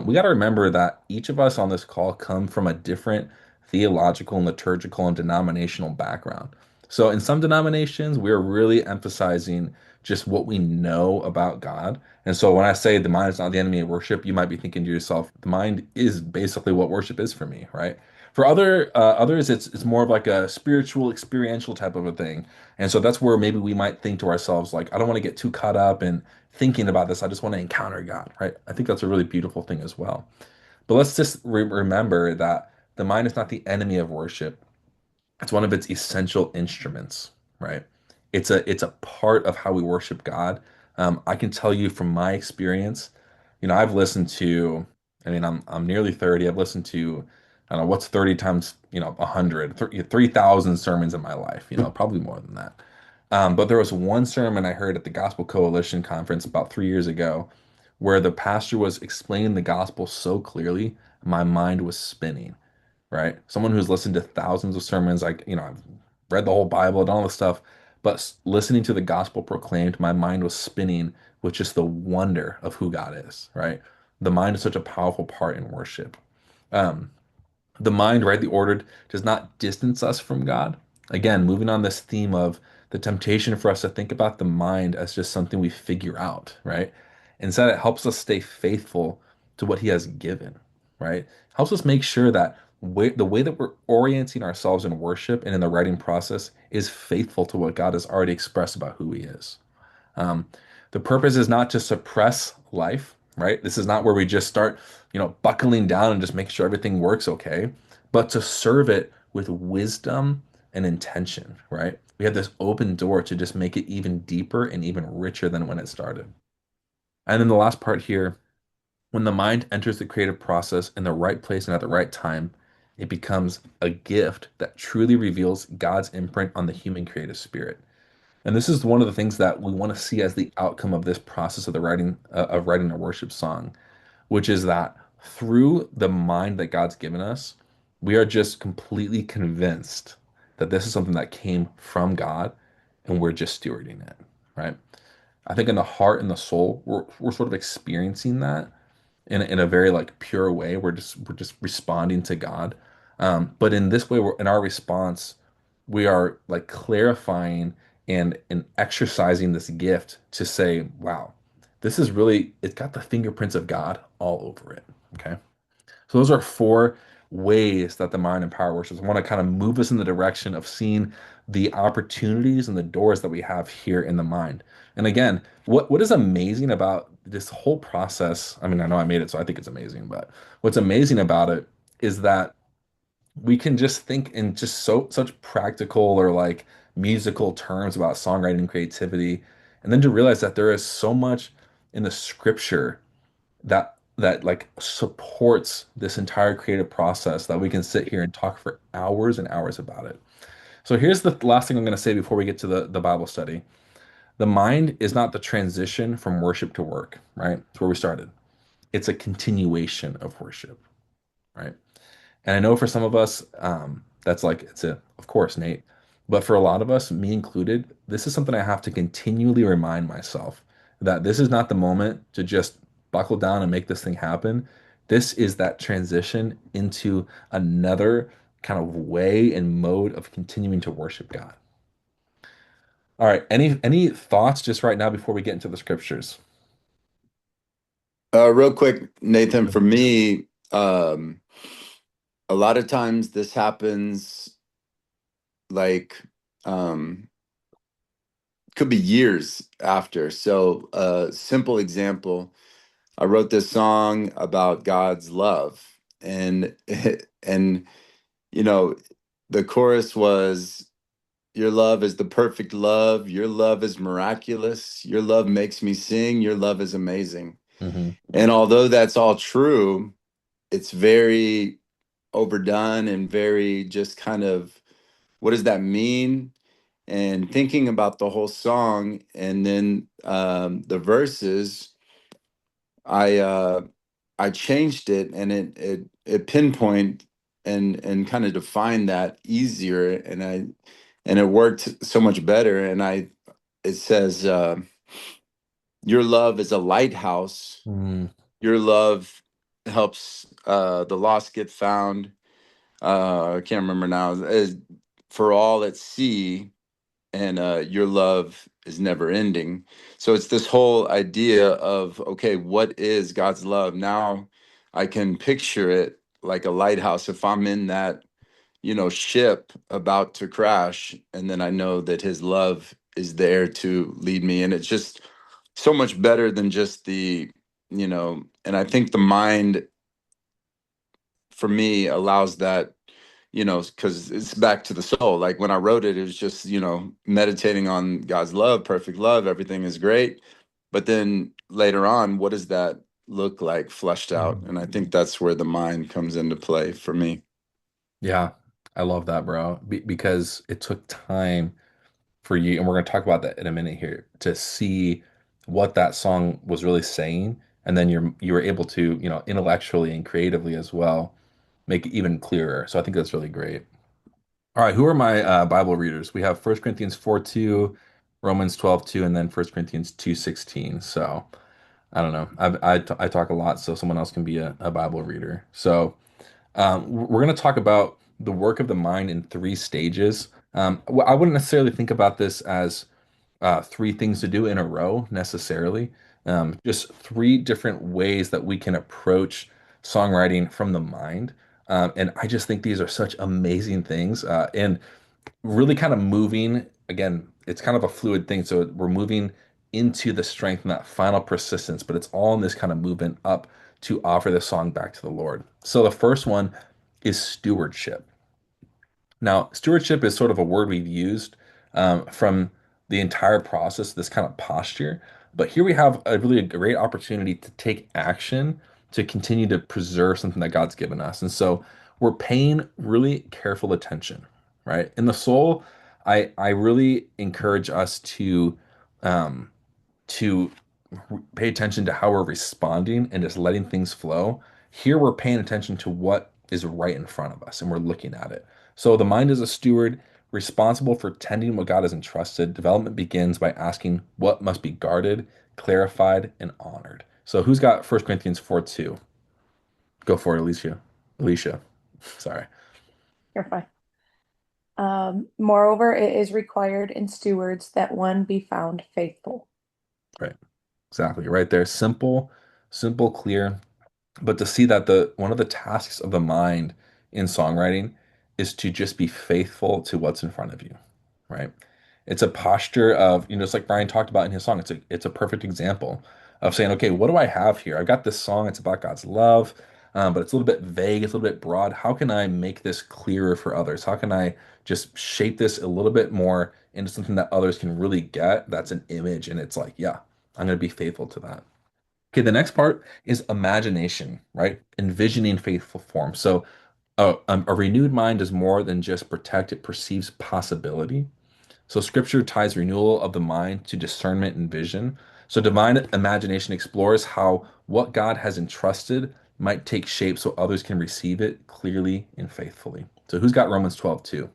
We got to remember that each of us on this call come from a different theological and liturgical and denominational background. So in some denominations, we're really emphasizing just what we know about God. And so when I say the mind is not the enemy of worship, you might be thinking to yourself, the mind is basically what worship is for me, right? For others, it's more of like a spiritual, experiential type of a thing. And so that's where maybe we might think to ourselves, like, I don't want to get too caught up in thinking about this. I just want to encounter God, right? I think that's a really beautiful thing as well. But let's just remember that the mind is not the enemy of worship. It's one of its essential instruments, right? It's a part of how we worship God. I can tell you from my experience, I've listened to, I mean, I'm nearly 30. I've listened to, I don't know, what's 30 times, 100, 3,000 sermons in my life, probably more than that. But there was one sermon I heard at the Gospel Coalition conference about 3 years ago where the pastor was explaining the gospel so clearly, my mind was spinning, right? Someone who's listened to thousands of sermons, like, I've read the whole Bible and all this stuff, but listening to the gospel proclaimed, my mind was spinning with just the wonder of who God is, right? the mind is such a powerful part in worship. Um, the mind, rightly ordered, does not distance us from God. Again, moving on this theme of the temptation for us to think about the mind as just something we figure out, right? Instead, it helps us stay faithful to what He has given, right? Helps us make sure that the way that we're orienting ourselves in worship and in the writing process is faithful to what God has already expressed about who He is. Um, the purpose is not to suppress life, right? This is not where we just start, buckling down and just make sure everything works okay, but to serve it with wisdom and intention, right? We have this open door to just make it even deeper and even richer than when it started. And then the last part here, when the mind enters the creative process in the right place and at the right time, it becomes a gift that truly reveals God's imprint on the human creative spirit. And this is one of the things that we want to see as the outcome of this process of the writing of writing a worship song, which is that through the mind that God's given us, we are just completely convinced that this is something that came from God and we're just stewarding it, right? I think in the heart and the soul, we're sort of experiencing that in a very like pure way. We're just responding to God. But in this way, in our response, we are like clarifying and exercising this gift to say, wow, this is really, it's got the fingerprints of God all over it. Okay. So those are four ways that the mind and power worships want to kind of move us in the direction of seeing the opportunities and the doors that we have here in the mind. And again, what is amazing about this whole process? I mean, I know I made it, so I think it's amazing, but what's amazing about it is that we can just think in just such practical or like musical terms about songwriting and creativity, and then to realize that there is so much in the scripture that like supports this entire creative process that we can sit here and talk for hours and hours about it. So here's the last thing I'm going to say before we get to the Bible study. The mind is not the transition from worship to work, right? It's where we started. It's a continuation of worship, right? And I know for some of us, that's like, of course, Nate. But for a lot of us, me included, this is something I have to continually remind myself that this is not the moment to just buckle down and make this thing happen. This is that transition into another kind of way and mode of continuing to worship God. All right. Any thoughts just right now before we get into the scriptures? Real quick, Nathan, for me, a lot of times this happens like could be years after. So, simple example, I wrote this song about God's love, and and you know, the chorus was, "Your love is the perfect love. Your love is miraculous. Your love makes me sing. Your love is amazing." Hmm. And although that's all true, it's very overdone and very just kind of, what does that mean? And thinking about the whole song and then the verses, I uh, I changed it and it pinpoint and kind of defined that easier, and it worked so much better. And it says, your love is a lighthouse. Mm. Your love helps the lost get found. I can't remember now. Is for all at sea, and your love is never ending. So it's this whole idea of, okay, what is God's love? Now I can picture it like a lighthouse. If I'm in that, ship about to crash, and then I know that His love is there to lead me, and it's just so much better than just and I think the mind for me allows that, because it's back to the soul. Like when I wrote it, it was just, meditating on God's love, perfect love, everything is great. But then later on, what does that look like fleshed out? And I think that's where the mind comes into play for me. Yeah, I love that, bro, because it took time for you, and we're going to talk about that in a minute here, to see what that song was really saying, and then you were able to, intellectually and creatively as well, make it even clearer. So I think that's really great. All right, who are my Bible readers? We have First Corinthians 4:2, Romans 12:2, and then First Corinthians 2:16. So I don't know. I talk a lot, so someone else can be a Bible reader. So we're going to talk about the work of the mind in three stages. I wouldn't necessarily think about this as three things to do in a row necessarily. Just three different ways that we can approach songwriting from the mind. And I just think these are such amazing things. And really kind of moving, again, it's kind of a fluid thing. So we're moving into the strength and that final persistence, but it's all in this kind of movement up to offer the song back to the Lord. So the first one is stewardship. Now, stewardship is sort of a word we've used from the entire process, this kind of posture. But here we have a really a great opportunity to take action to continue to preserve something that God's given us. And so we're paying really careful attention, right? In the soul, I really encourage us um, to pay attention to how we're responding and just letting things flow. Here we're paying attention to what is right in front of us and we're looking at it. So the mind is a steward responsible for tending what God has entrusted. Development begins by asking what must be guarded, clarified, and honored. So who's got 1 Corinthians 4:2? Go for it, Alicia. Alicia. Sorry. You're fine. Moreover, it is required in stewards that one be found faithful. Right. Exactly. Right there. Simple, simple, clear. But to see that the one of the tasks of the mind in songwriting is to just be faithful to what's in front of you, right? It's a posture of, just like Brian talked about in his song, it's a perfect example of saying, okay, what do I have here? I've got this song, it's about God's love, but it's a little bit vague, it's a little bit broad. How can I make this clearer for others? How can I just shape this a little bit more into something that others can really get? That's an image, and it's like, yeah, I'm going to be faithful to that. Okay, the next part is imagination, right? Envisioning faithful form. So, a renewed mind is more than just protect, it perceives possibility. So, scripture ties renewal of the mind to discernment and vision. So, divine imagination explores how what God has entrusted might take shape so others can receive it clearly and faithfully. So, who's got Romans 12 too?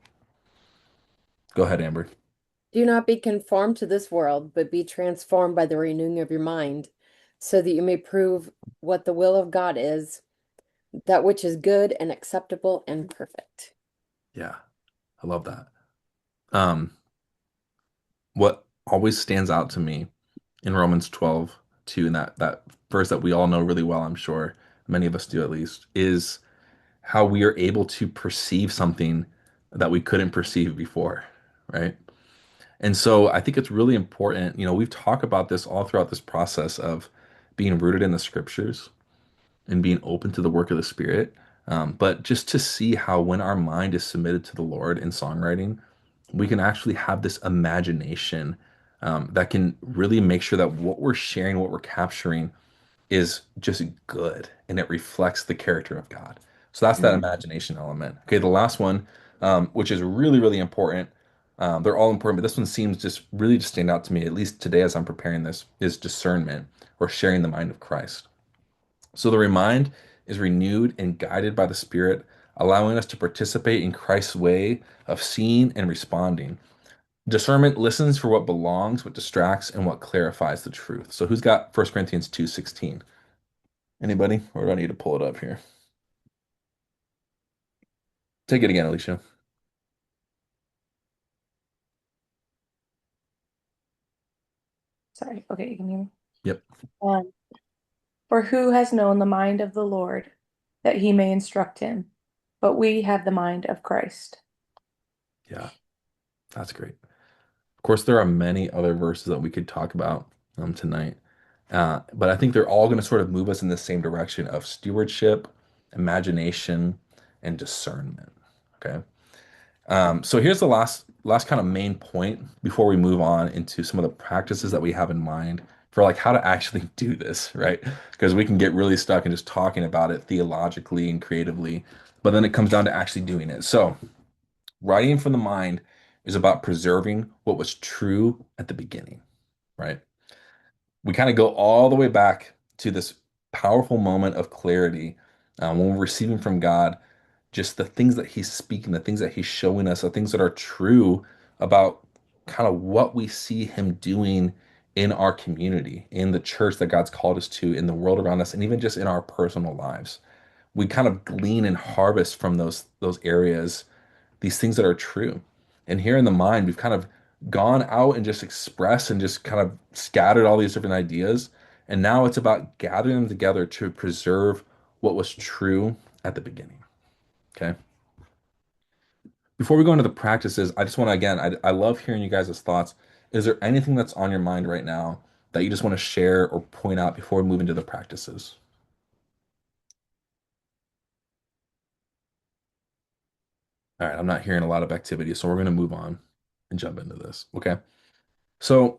Go ahead, Amber. Do not be conformed to this world, but be transformed by the renewing of your mind, so that you may prove what the will of God is, that which is good and acceptable and perfect. Yeah, I love that. Um, what always stands out to me in Romans 12, 2, and that verse that we all know really well, I'm sure many of us do at least, is how we are able to perceive something that we couldn't perceive before, right? And so I think it's really important. We've talked about this all throughout this process of being rooted in the scriptures and being open to the work of the Spirit. But just to see how when our mind is submitted to the Lord in songwriting, we can actually have this imagination that can really make sure that what we're sharing, what we're capturing is just good and it reflects the character of God. So that's that imagination element. Okay, the last one, which is really, really important. They're all important, but this one seems just really to stand out to me, at least today as I'm preparing this, is discernment or sharing the mind of Christ. So the remind is renewed and guided by the Spirit, allowing us to participate in Christ's way of seeing and responding. Discernment listens for what belongs, what distracts, and what clarifies the truth. So who's got 1 Corinthians 2:16? Anybody? Or do I need to pull it up here? Take it again, Alicia. Sorry. Okay, you can hear me. Yep. Um, for who has known the mind of the Lord that he may instruct him? But we have the mind of Christ. Yeah, that's great. Of course, there are many other verses that we could talk about tonight. But I think they're all going to sort of move us in the same direction of stewardship, imagination, and discernment. Okay. So here's the last kind of main point before we move on into some of the practices that we have in mind for like how to actually do this, right? Because we can get really stuck in just talking about it theologically and creatively, but then it comes down to actually doing it. So writing from the mind is about preserving what was true at the beginning, right? We kind of go all the way back to this powerful moment of clarity when we're receiving from God just the things that he's speaking, the things that he's showing us, the things that are true about kind of what we see him doing in our community, in the church that God's called us to, in the world around us, and even just in our personal lives. We kind of glean and harvest from those areas these things that are true. And here in the mind, we've kind of gone out and just expressed and just kind of scattered all these different ideas. And now it's about gathering them together to preserve what was true at the beginning. Okay. Before we go into the practices, I just want to, again, I love hearing you guys' thoughts. Is there anything that's on your mind right now that you just want to share or point out before we move into the practices? All right, I'm not hearing a lot of activity, so we're going to move on and jump into this. Okay. So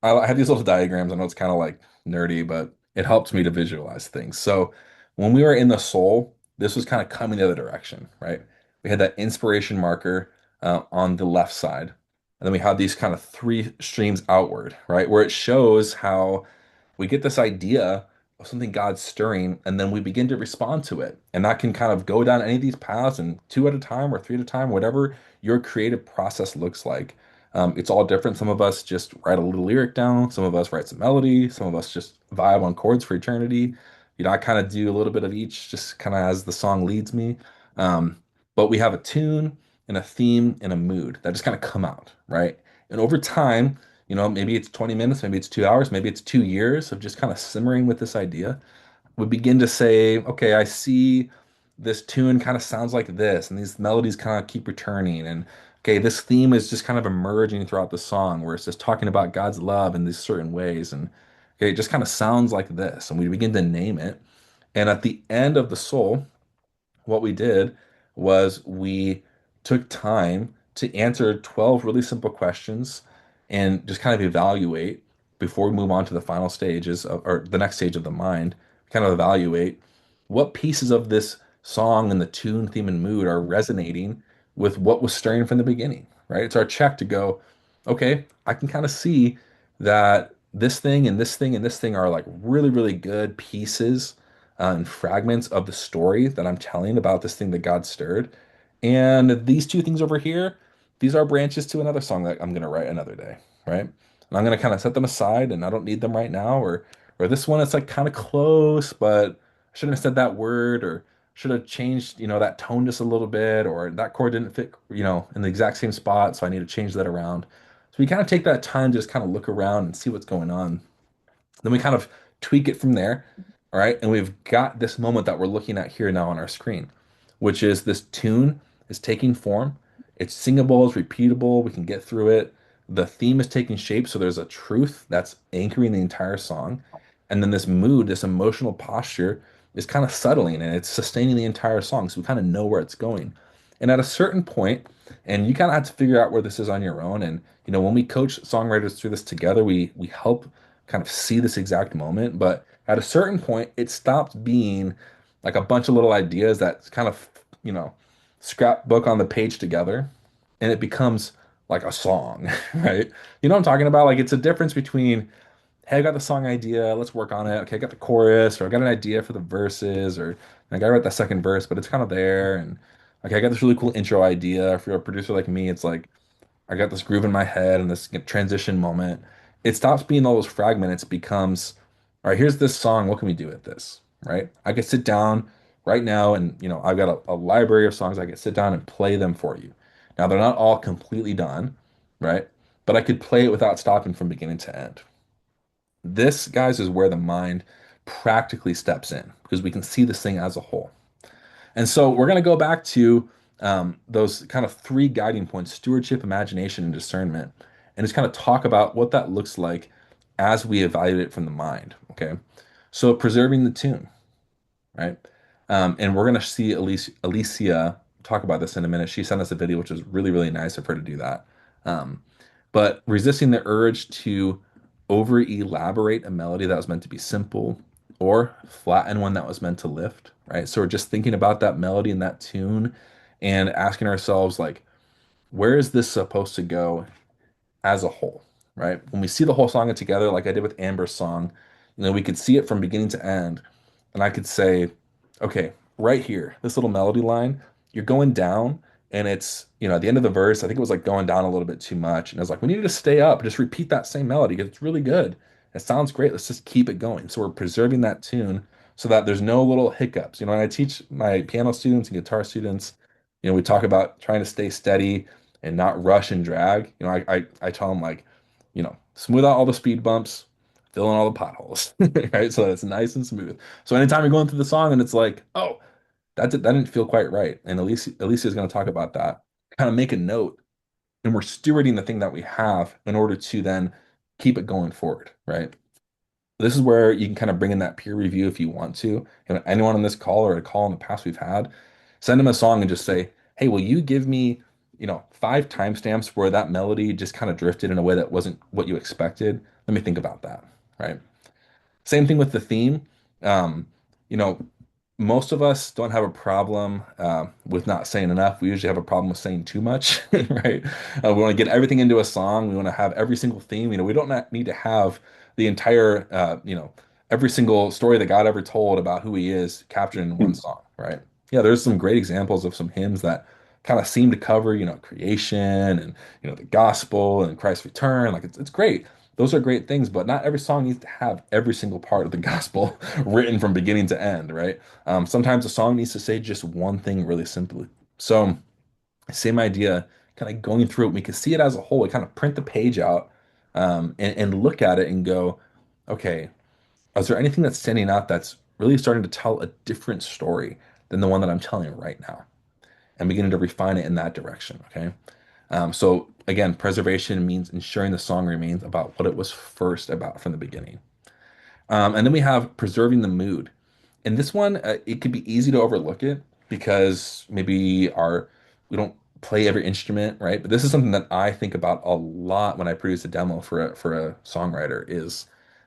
I have these little diagrams. I know it's kind of like nerdy, but it helps me to visualize things. So when we were in the soul, this was kind of coming the other direction, right? We had that inspiration marker on the left side. And then we had these kind of three streams outward, right? Where it shows how we get this idea of something God's stirring, and then we begin to respond to it. And that can kind of go down any of these paths and two at a time or three at a time, whatever your creative process looks like. It's all different. Some of us just write a little lyric down. Some of us write some melody. Some of us just vibe on chords for eternity. I kind of do a little bit of each, just kind of as the song leads me. Um, but we have a tune and a theme and a mood that just kind of come out, right? And over time, maybe it's 20 minutes, maybe it's 2 hours, maybe it's 2 years of just kind of simmering with this idea. We begin to say, okay, I see this tune kind of sounds like this, and these melodies kind of keep returning. And okay, this theme is just kind of emerging throughout the song where it's just talking about God's love in these certain ways. And okay, it just kind of sounds like this. And we begin to name it. And at the end of the soul, what we did was we took time to answer 12 really simple questions and just kind of evaluate before we move on to the final stages or the next stage of the mind, kind of evaluate what pieces of this song and the tune, theme, and mood are resonating with what was stirring from the beginning, right? It's our check to go, okay, I can kind of see that this thing and this thing and this thing are like really, really good pieces and fragments of the story that I'm telling about this thing that God stirred. And these two things over here, these are branches to another song that I'm going to write another day, right? And I'm going to kind of set them aside and I don't need them right now. Or this one, it's like kind of close, but I shouldn't have said that word or should have changed, that tone just a little bit, or that chord didn't fit, in the exact same spot. So I need to change that around. So we kind of take that time to just kind of look around and see what's going on. Then we kind of tweak it from there. All right. And we've got this moment that we're looking at here now on our screen, which is this tune is taking form. It's singable, it's repeatable. We can get through it. The theme is taking shape. So there's a truth that's anchoring the entire song. And then this mood, this emotional posture is kind of settling and it's sustaining the entire song. So we kind of know where it's going. And at a certain point, and you kind of have to figure out where this is on your own. And, when we coach songwriters through this together, we help kind of see this exact moment. But at a certain point, it stops being like a bunch of little ideas that kind of, scrapbook on the page together, and it becomes like a song, right? You know what I'm talking about? Like it's a difference between, hey, I got the song idea, let's work on it. Okay, I got the chorus, or I got an idea for the verses, or I gotta write that second verse, but it's kind of there. And okay, I got this really cool intro idea. If you're a producer like me, it's like I got this groove in my head and this transition moment. It stops being all those fragments. It becomes, all right, here's this song. What can we do with this? Right? I could sit down right now and, I've got a library of songs. I could sit down and play them for you. Now, they're not all completely done, right? But I could play it without stopping from beginning to end. This, guys, is where the mind practically steps in because we can see this thing as a whole. And so we're going to go back to those kind of three guiding points: stewardship, imagination, and discernment, and just kind of talk about what that looks like as we evaluate it from the mind. Okay. So preserving the tune, right? And we're going to see Alicia talk about this in a minute. She sent us a video, which was really, really nice of her to do that. Um, but resisting the urge to over elaborate a melody that was meant to be simple or flatten one that was meant to lift, right? So we're just thinking about that melody and that tune and asking ourselves, like, where is this supposed to go as a whole, right? When we see the whole song together, like I did with Amber's song, we could see it from beginning to end. And I could say, okay, right here, this little melody line, you're going down And it's, at the end of the verse, I think it was like going down a little bit too much. And I was like, we need to stay up, just repeat that same melody because it's really good. It sounds great. Let's just keep it going. So we're preserving that tune so that there's no little hiccups. When I teach my piano students and guitar students, we talk about trying to stay steady and not rush and drag. I tell them like, smooth out all the speed bumps, fill in all the potholes, right? So that it's nice and smooth. So anytime you're going through the song and it's like, oh, that didn't feel quite right. And Alicia is going to talk about that. Kind of make a note, and we're stewarding the thing that we have in order to then keep it going forward, right? This is where you can kind of bring in that peer review if you want to. Anyone on this call or a call in the past we've had, send them a song and just say, "Hey, will you give me, 5 timestamps where that melody just kind of drifted in a way that wasn't what you expected? Let me think about that." Right? Same thing with the theme. Um, you know, most of us don't have a problem with not saying enough. We usually have a problem with saying too much, right? We want to get everything into a song. We want to have every single theme. We don't need to have the entire, every single story that God ever told about who He is captured in one song, right? Yeah, there's some great examples of some hymns that kind of seem to cover, creation and the gospel and Christ's return. Like it's great. Those are great things, but not every song needs to have every single part of the gospel written from beginning to end, right? Sometimes a song needs to say just one thing really simply. So, same idea, kind of going through it, we can see it as a whole. We kind of print the page out and look at it and go, okay, is there anything that's standing out that's really starting to tell a different story than the one that I'm telling right now? And beginning to refine it in that direction, okay? So again, preservation means ensuring the song remains about what it was first about from the beginning. And then we have preserving the mood. And this one, it could be easy to overlook it because maybe we don't play every instrument, right? But this is something that I think about a lot when I produce a demo for a songwriter is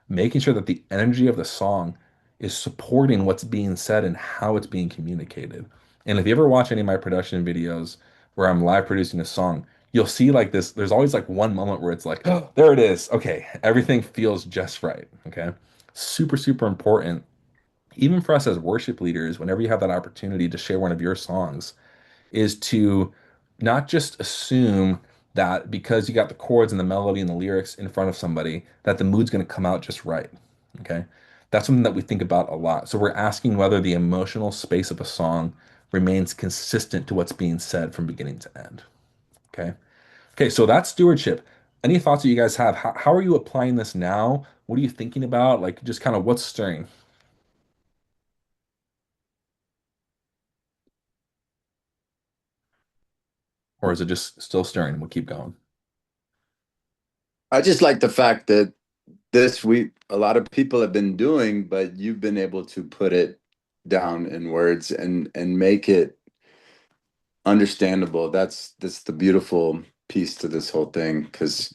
making sure that the energy of the song is supporting what's being said and how it's being communicated. And if you ever watch any of my production videos where I'm live producing a song, you'll see like this, there's always like one moment where it's like, oh, there it is. Okay, everything feels just right. Okay. Super, super important even for us as worship leaders, whenever you have that opportunity to share one of your songs, is to not just assume that because you got the chords and the melody and the lyrics in front of somebody, that the mood's going to come out just right. Okay. That's something that we think about a lot. So we're asking whether the emotional space of a song remains consistent to what's being said from beginning to end. Okay. Okay. So that's stewardship. Any thoughts that you guys have? How are you applying this now? What are you thinking about? Like just kind of what's stirring? Or is it just still stirring? We'll keep going. I just like the fact that this week a lot of people have been doing, but you've been able to put it down in words and make it understandable. That's the beautiful piece to this whole thing because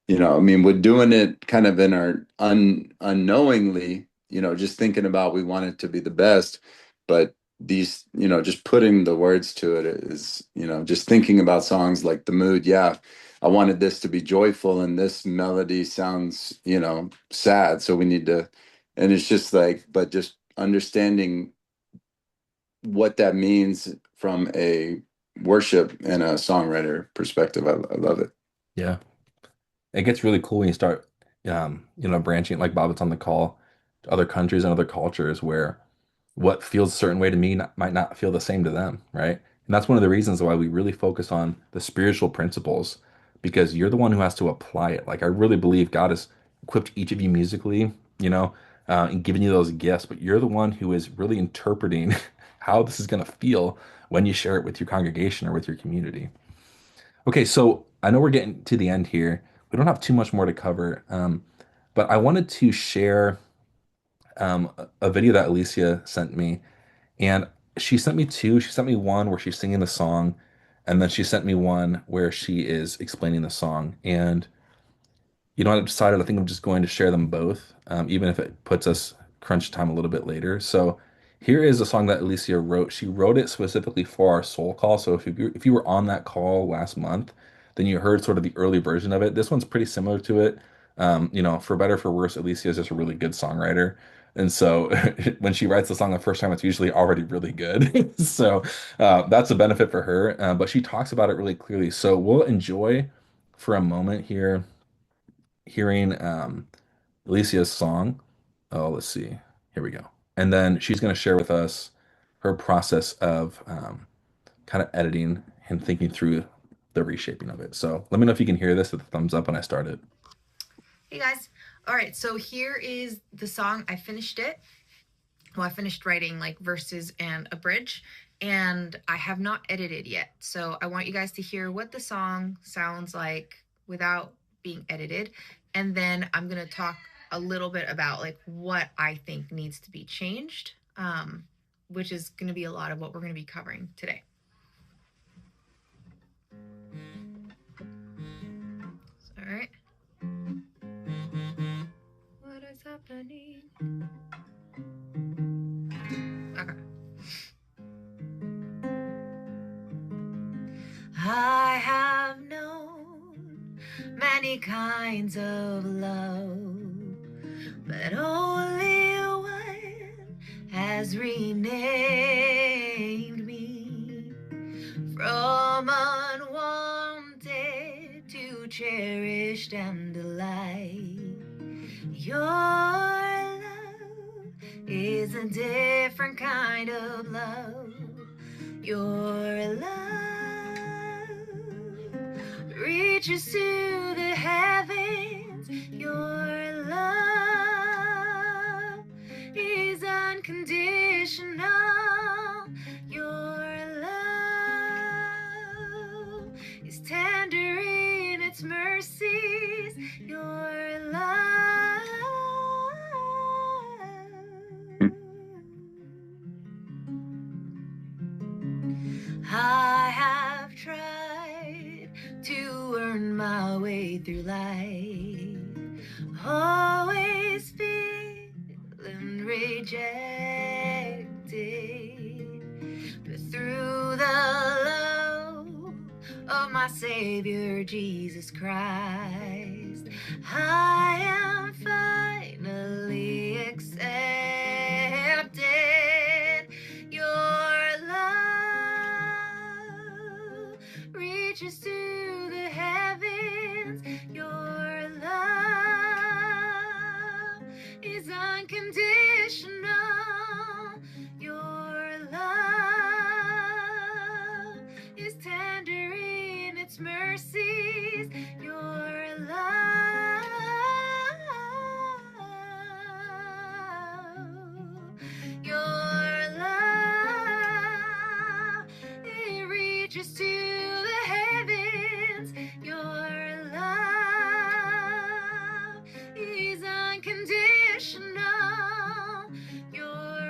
I mean, we're doing it kind of in our unknowingly, just thinking about we want it to be the best, but these, just putting the words to it is, just thinking about songs like The Mood. Yeah, I wanted this to be joyful, and this melody sounds, sad. So we need to, and it's just like, but just understanding what that means from a worship and a songwriter perspective. I love it. Yeah. It gets really cool when you start, branching like Bob, it's on the call to other countries and other cultures where what feels a certain way to me might not feel the same to them, right? And that's one of the reasons why we really focus on the spiritual principles because you're the one who has to apply it. Like I really believe God has equipped each of you musically, and given you those gifts, but you're the one who is really interpreting how this is going to feel when you share it with your congregation or with your community. Okay, so I know we're getting to the end here. We don't have too much more to cover, but I wanted to share a video that Alicia sent me, and she sent me two. She sent me one where she's singing the song, and then she sent me one where she is explaining the song. And I've decided I think I'm just going to share them both, even if it puts us crunch time a little bit later. So here is a song that Alicia wrote. She wrote it specifically for our soul call. So if you were on that call last month, then you heard sort of the early version of it. This one's pretty similar to it. For better or for worse, Alicia is just a really good songwriter. And so when she writes the song the first time, it's usually already really good. So that's a benefit for her. But she talks about it really clearly. So we'll enjoy for a moment here hearing Alicia's song. Oh, let's see. Here we go. And then she's going to share with us her process of kind of editing and thinking through the reshaping of it. So let me know if you can hear this with a thumbs up when I start it. Hey guys. All right, so here is the song. I finished it. Well, I finished writing like verses and a bridge, and I have not edited yet. So I want you guys to hear what the song sounds like without being edited. And then I'm going to talk a little bit about like what I think needs to be changed, which is going to be a lot of what we're going to be covering today. All right. What is happening? Okay. I have known many kinds of love, but only one has renamed me from unwanted to cherished and delight. Your love is a different kind of love. Your love reaches to the heavens. Your love is unconditional. Your love is tender in its mercies. Your love. I have tried to earn my way through life, always feeling rejected, but through the love of my Savior Jesus Christ, I am finally accepted. Your love reaches to the heavens. Your love is unconditional. Your love is tender in its mercies. Your love, your love, it reaches to the heavens. Your love is unconditional. Your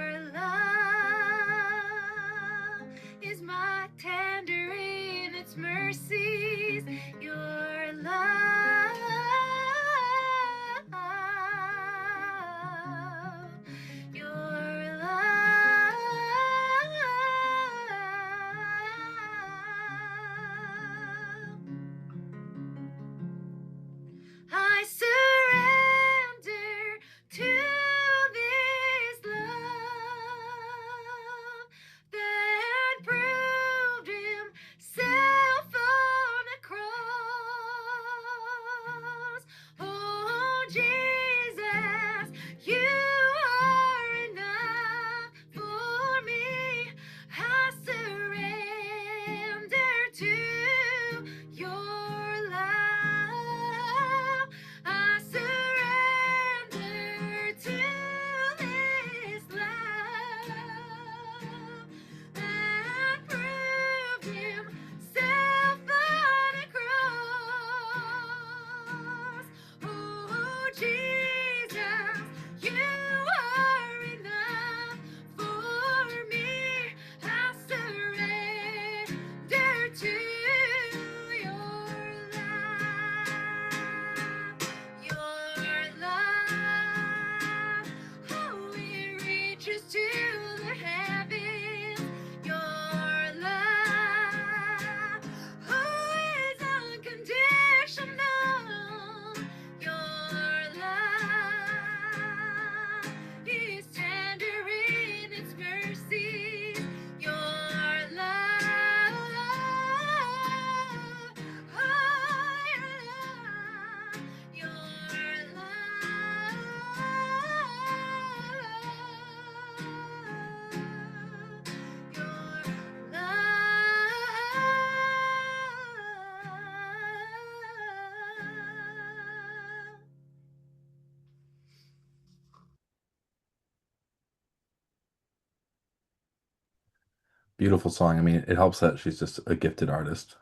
Beautiful song. I mean, it helps that she's just a gifted artist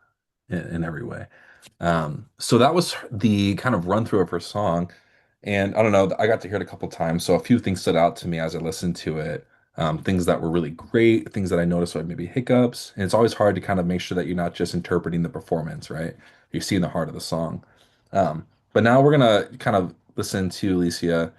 in every way. So that was the kind of run through of her song. And I don't know, I got to hear it a couple times. So a few things stood out to me as I listened to it. Things that were really great, things that I noticed were maybe hiccups. And it's always hard to kind of make sure that you're not just interpreting the performance, right? You're seeing the heart of the song. But now we're gonna kind of listen to Alicia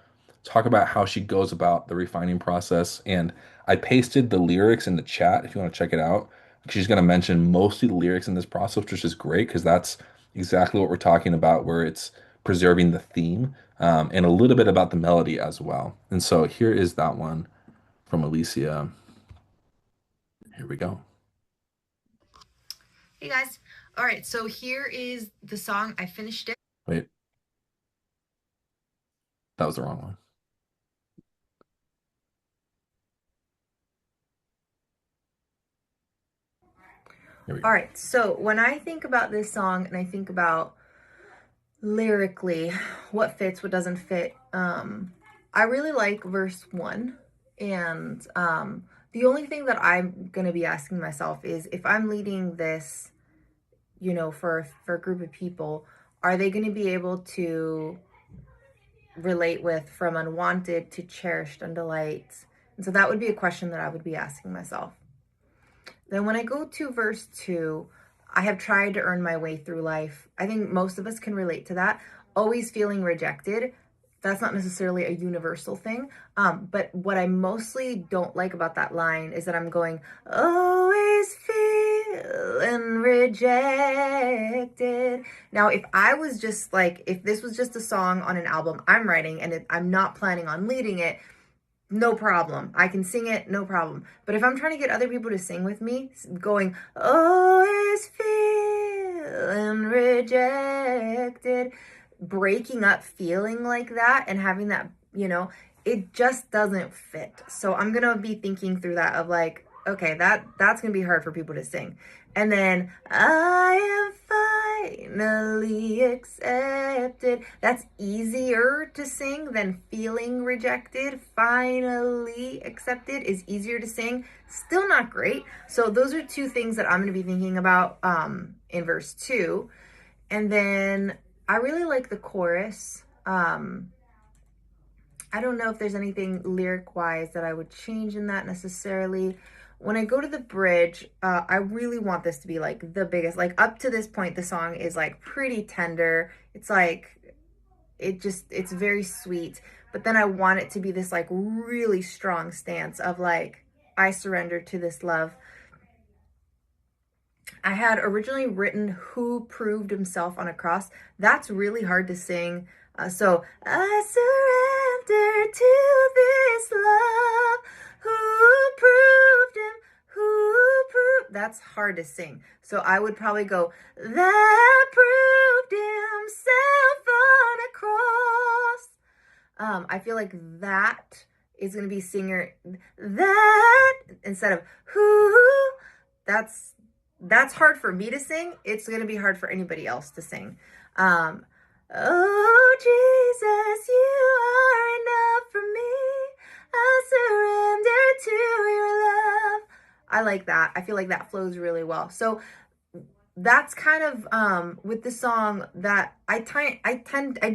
talk about how she goes about the refining process. And I pasted the lyrics in the chat if you want to check it out. She's going to mention mostly the lyrics in this process, which is great because that's exactly what we're talking about, where it's preserving the theme and a little bit about the melody as well. And so here is that one from Alicia. Here we go. Hey guys. All right, so here is the song. I finished it. Wait, that was the wrong one. Here we go. All right, so when I think about this song and I think about lyrically what fits, what doesn't fit, I really like verse 1. And the only thing that I'm going to be asking myself is if I'm leading this, you know, for a group of people, are they going to be able to relate with from unwanted to cherished and delight? And so that would be a question that I would be asking myself. Then when I go to verse 2, I have tried to earn my way through life. I think most of us can relate to that. Always feeling rejected. That's not necessarily a universal thing. But what I mostly don't like about that line is that I'm going, always feeling rejected. Now, if I was just like, if this was just a song on an album I'm writing and I'm not planning on leading it, no problem. I can sing it, no problem. But if I'm trying to get other people to sing with me, going, always feeling rejected, breaking up feeling like that and having that, you know, it just doesn't fit. So I'm going to be thinking through that of like, okay, that's going to be hard for people to sing. And then I am finally accepted. That's easier to sing than feeling rejected. Finally accepted is easier to sing. Still not great. So those are two things that I'm going to be thinking about in verse 2. And then I really like the chorus. I don't know if there's anything lyric-wise that I would change in that necessarily. When I go to the bridge, I really want this to be like the biggest. Like up to this point, the song is like pretty tender. It's like, it's very sweet. But then I want it to be this like really strong stance of like, I surrender to this love. I had originally written who proved himself on a cross. That's really hard to sing. So I surrender to this love, who proved him, who proved. That's hard to sing. So I would probably go, that proved himself on a cross. I feel like that is going to be singer, that, instead of who, that's hard for me to sing. It's going to be hard for anybody else to sing. Oh, Jesus, you are enough for me. I surrender to your love. I like that. I feel like that flows really well. So that's kind of with the song that I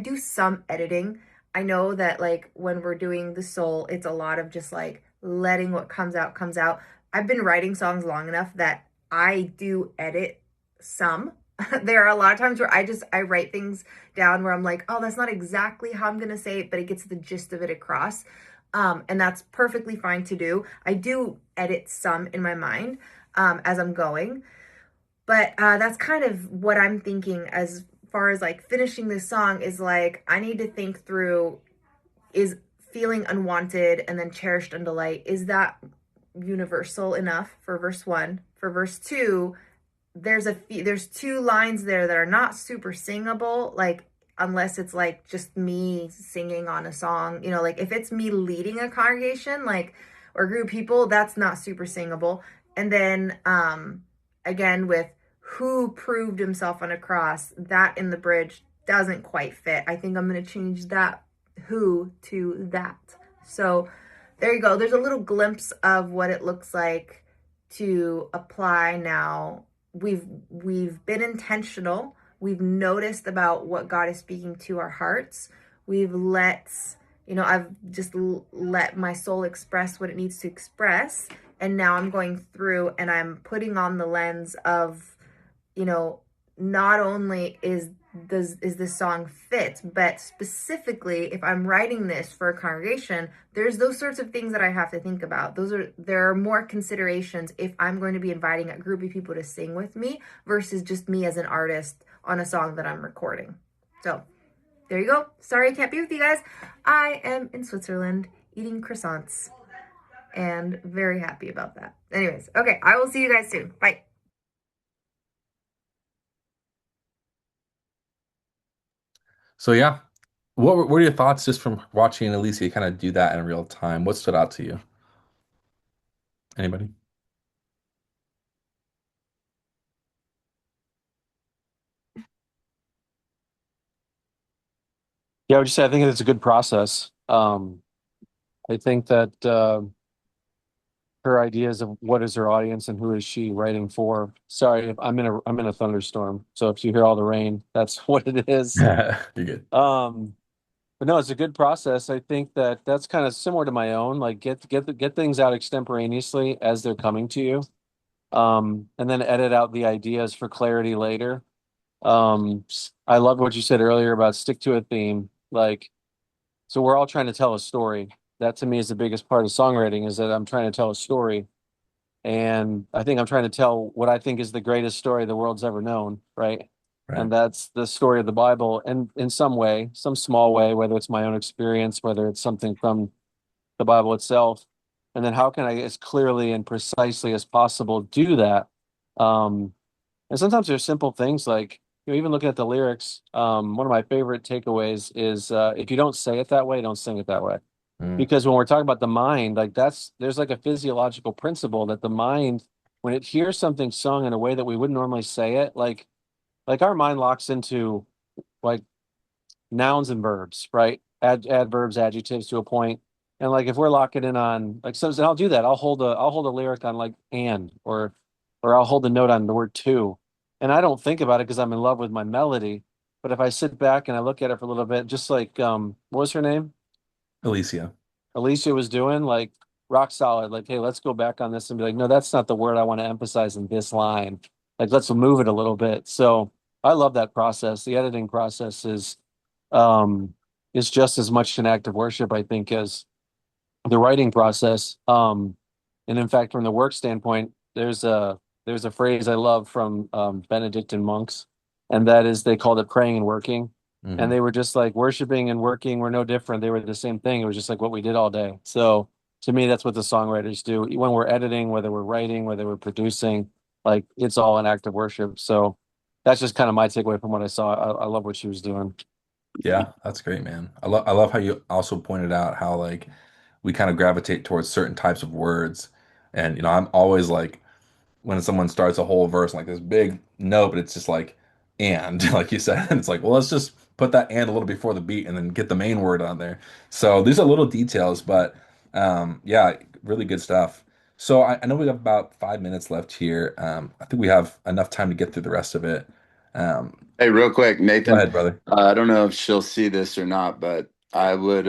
do some editing. I know that like when we're doing the soul, it's a lot of just like letting what comes out comes out. I've been writing songs long enough that I do edit some. There are a lot of times where I write things down where I'm like, oh, that's not exactly how I'm gonna say it, but it gets the gist of it across. And that's perfectly fine to do. I do edit some in my mind as I'm going. But that's kind of what I'm thinking as far as like finishing this song is like, I need to think through, is feeling unwanted and then cherished and delight, is that universal enough for verse 1? For verse 2, there's two lines there that are not super singable, like unless it's like just me singing on a song, you know, like if it's me leading a congregation, like, or a group of people, that's not super singable. And then again with who proved himself on a cross, that in the bridge doesn't quite fit. I think I'm going to change that who to that. So there you go. There's a little glimpse of what it looks like to apply now. We've been intentional. We've noticed about what God is speaking to our hearts. We've let, I've just let my soul express what it needs to express. And now I'm going through and I'm putting on the lens of, you know, not only is this song fit, but specifically if I'm writing this for a congregation, there's those sorts of things that I have to think about. There are more considerations if I'm going to be inviting a group of people to sing with me versus just me as an artist on a song that I'm recording. So there you go. Sorry I can't be with you guys. I am in Switzerland eating croissants and very happy about that. Anyways, okay, I will see you guys soon. Bye. So yeah, what are your thoughts just from watching Alicia kind of do that in real time? What stood out to you? Anybody? Yeah, I would just say I think it's a good process. I think that her ideas of what is her audience and who is she writing for. Sorry, if I'm in a thunderstorm, so if you hear all the rain, that's what it is. You're good. But no, it's a good process. I think that that's kind of similar to my own. Like get things out extemporaneously as they're coming to you, and then edit out the ideas for clarity later. I love what you said earlier about stick to a theme. Like, so we're all trying to tell a story. That to me is the biggest part of songwriting is that I'm trying to tell a story. And I think I'm trying to tell what I think is the greatest story the world's ever known, right? Right. And that's the story of the Bible. And in some way, some small way, whether it's my own experience, whether it's something from the Bible itself, and then how can I, as clearly and precisely as possible, do that? Um, and sometimes there's simple things like, even looking at the lyrics, one of my favorite takeaways is if you don't say it that way, don't sing it that way. Mm, Because when we're talking about the mind, like there's like a physiological principle that the mind, when it hears something sung in a way that we wouldn't normally say it, like our mind locks into like nouns and verbs, right? Adverbs, adjectives to a point. And like if we're locking in on like so I'll do that. I'll hold a lyric on like and or I'll hold a note on the word to. And I don't think about it because I'm in love with my melody. But if I sit back and I look at it for a little bit, just like what was her name? Alicia. Alicia was doing, like rock solid, like, hey, let's go back on this and be like, no, that's not the word I want to emphasize in this line. Like, let's move it a little bit. So I love that process. The editing process um is just as much an act of worship, I think, as the writing process. And in fact, from the work standpoint, there's a phrase I love from Benedictine monks, and that is they called it praying and working. And Hmm. they were just like worshiping and working were no different. They were the same thing. It was just like what we did all day. So to me, that's what the songwriters do. When we're editing, whether we're writing, whether we're producing, like it's all an act of worship. So that's just kind of my takeaway from what I saw. I love what she was doing. Yeah, that's great, man. I love how you also pointed out how like we kind of gravitate towards certain types of words. And I'm always like when someone starts a whole verse like this big note, but it's just like and like you said, and it's like, well, let's just put that and a little before the beat and then get the main word on there. So these are little details, but yeah, really good stuff. So I know we have about 5 minutes left here. I think we have enough time to get through the rest of it. Um, Hey, real quick, Go Nathan. ahead, brother. I don't know if she'll see this or not, but I would.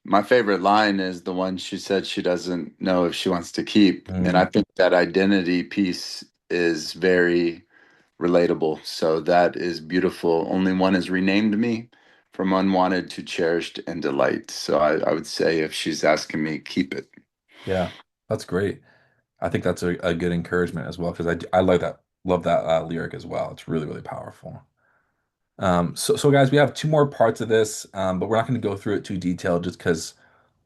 My favorite line is the one she said she doesn't know if she wants to keep, and I Mm, think that identity piece is very relatable. So that is beautiful. Only one has renamed me from unwanted to cherished and delight. So I would say if she's asking me, keep it. yeah, that's great. I think that's a good encouragement as well because I like that, love that lyric as well. It's really, really powerful. So guys, we have two more parts of this, but we're not going to go through it too detailed just because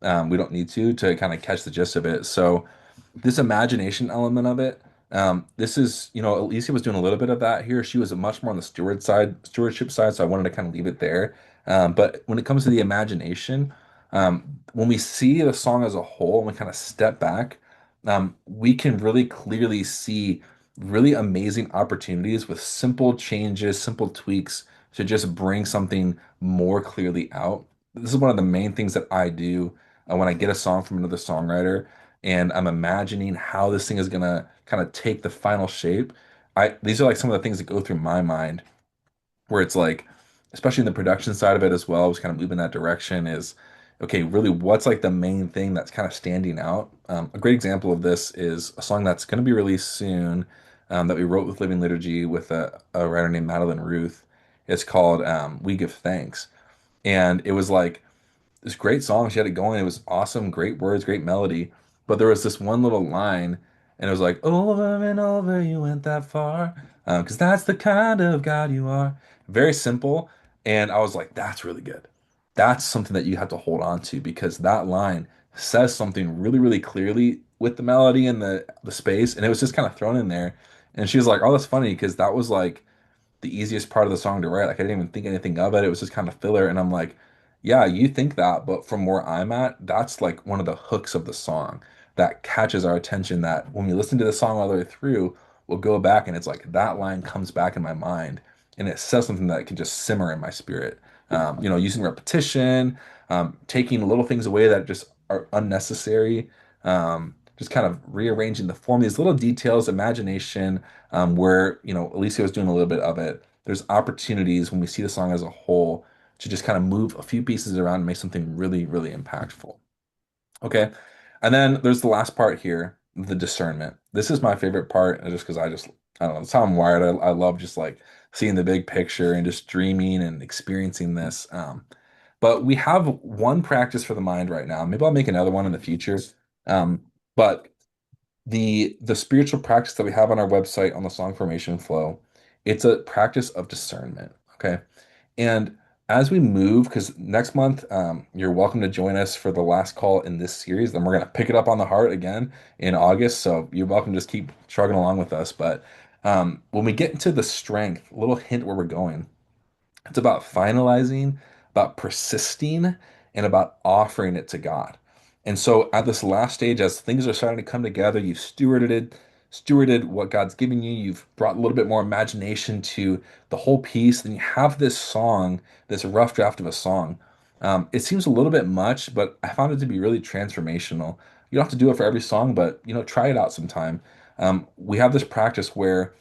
we don't need to kind of catch the gist of it. So this imagination element of it, this is, Alicia was doing a little bit of that here. She was much more on the stewardship side, so I wanted to kind of leave it there. But when it comes to the imagination, when we see the song as a whole and we kind of step back, we can really clearly see really amazing opportunities with simple changes, simple tweaks to just bring something more clearly out. This is one of the main things that I do when I get a song from another songwriter and I'm imagining how this thing is gonna kind of take the final shape. These are like some of the things that go through my mind where it's like, especially in the production side of it as well, I was kind of moving that direction is, okay, really what's like the main thing that's kind of standing out? A great example of this is a song that's going to be released soon that we wrote with Living Liturgy with a writer named Madeline Ruth. It's called We Give Thanks. And it was like, this great song. She had it going. It was awesome, great words, great melody. But there was this one little line, and it was like, over and over, you went that far. Because that's the kind of God you are. Very simple. And I was like, that's really good. That's something that you have to hold on to because that line says something really, really clearly with the melody and the space. And it was just kind of thrown in there. And she was like, oh, that's funny because that was like the easiest part of the song to write. Like I didn't even think anything of it. It was just kind of filler. And I'm like, yeah, you think that, but from where I'm at, that's like one of the hooks of the song that catches our attention that when we listen to the song all the way through, we'll go back and it's like that line comes back in my mind and it says something that can just simmer in my spirit. Using repetition, taking little things away that just are unnecessary, just kind of rearranging the form, these little details, imagination, where Alicia was doing a little bit of it. There's opportunities when we see the song as a whole to just kind of move a few pieces around and make something really, really impactful. Okay. And then there's the last part here, the discernment. This is my favorite part, just because I don't know, it's how I'm wired. I love just like seeing the big picture and just dreaming and experiencing this. But we have one practice for the mind right now. Maybe I'll make another one in the future. Um, but the spiritual practice that we have on our website on the song formation flow, it's a practice of discernment. Okay. And as we move, because next month, you're welcome to join us for the last call in this series. Then we're going to pick it up on the heart again in August. So you're welcome to just keep trugging along with us. But when we get into the strength, a little hint where we're going. It's about finalizing, about persisting, and about offering it to God. And so at this last stage, as things are starting to come together, you've stewarded what God's given you. You've brought a little bit more imagination to the whole piece. Then you have this song, this rough draft of a song. It seems a little bit much, but I found it to be really transformational. You don't have to do it for every song, but try it out sometime. We have this practice where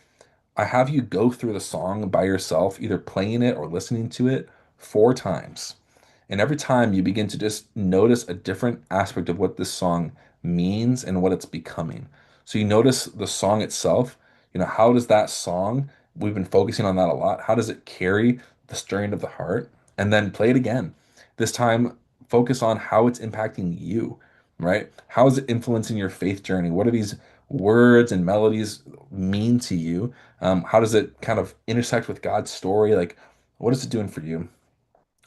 I have you go through the song by yourself, either playing it or listening to it 4 times. And every time you begin to just notice a different aspect of what this song means and what it's becoming. So you notice the song itself, how does that song, we've been focusing on that a lot, how does it carry the stirring of the heart? And then play it again. This time, focus on how it's impacting you, right? How is it influencing your faith journey? What are these words and melodies mean to you? How does it kind of intersect with God's story? Like, what is it doing for you?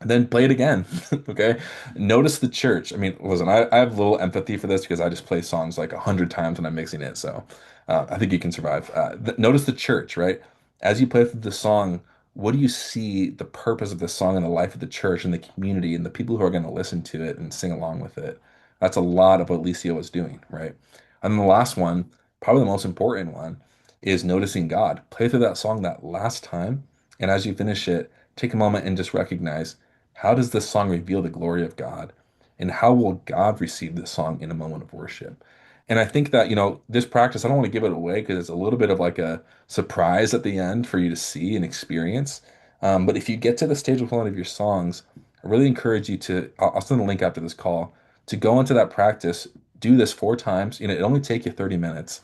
And then play it again. Okay. Notice the church. I mean, listen, I have a little empathy for this because I just play songs like 100 times when I'm mixing it. So I think you can survive. Notice the church, right? As you play through the song, what do you see the purpose of the song in the life of the church and the community and the people who are going to listen to it and sing along with it? That's a lot of what Licio was doing, right? And then the last one, probably the most important one, is noticing God. Play through that song that last time. And as you finish it, take a moment and just recognize how does this song reveal the glory of God? And how will God receive this song in a moment of worship? And I think that, this practice, I don't want to give it away because it's a little bit of like a surprise at the end for you to see and experience. But if you get to the stage of one of your songs, I really encourage you to, I'll send a link after this call, to go into that practice, do this 4 times. It only take you 30 minutes.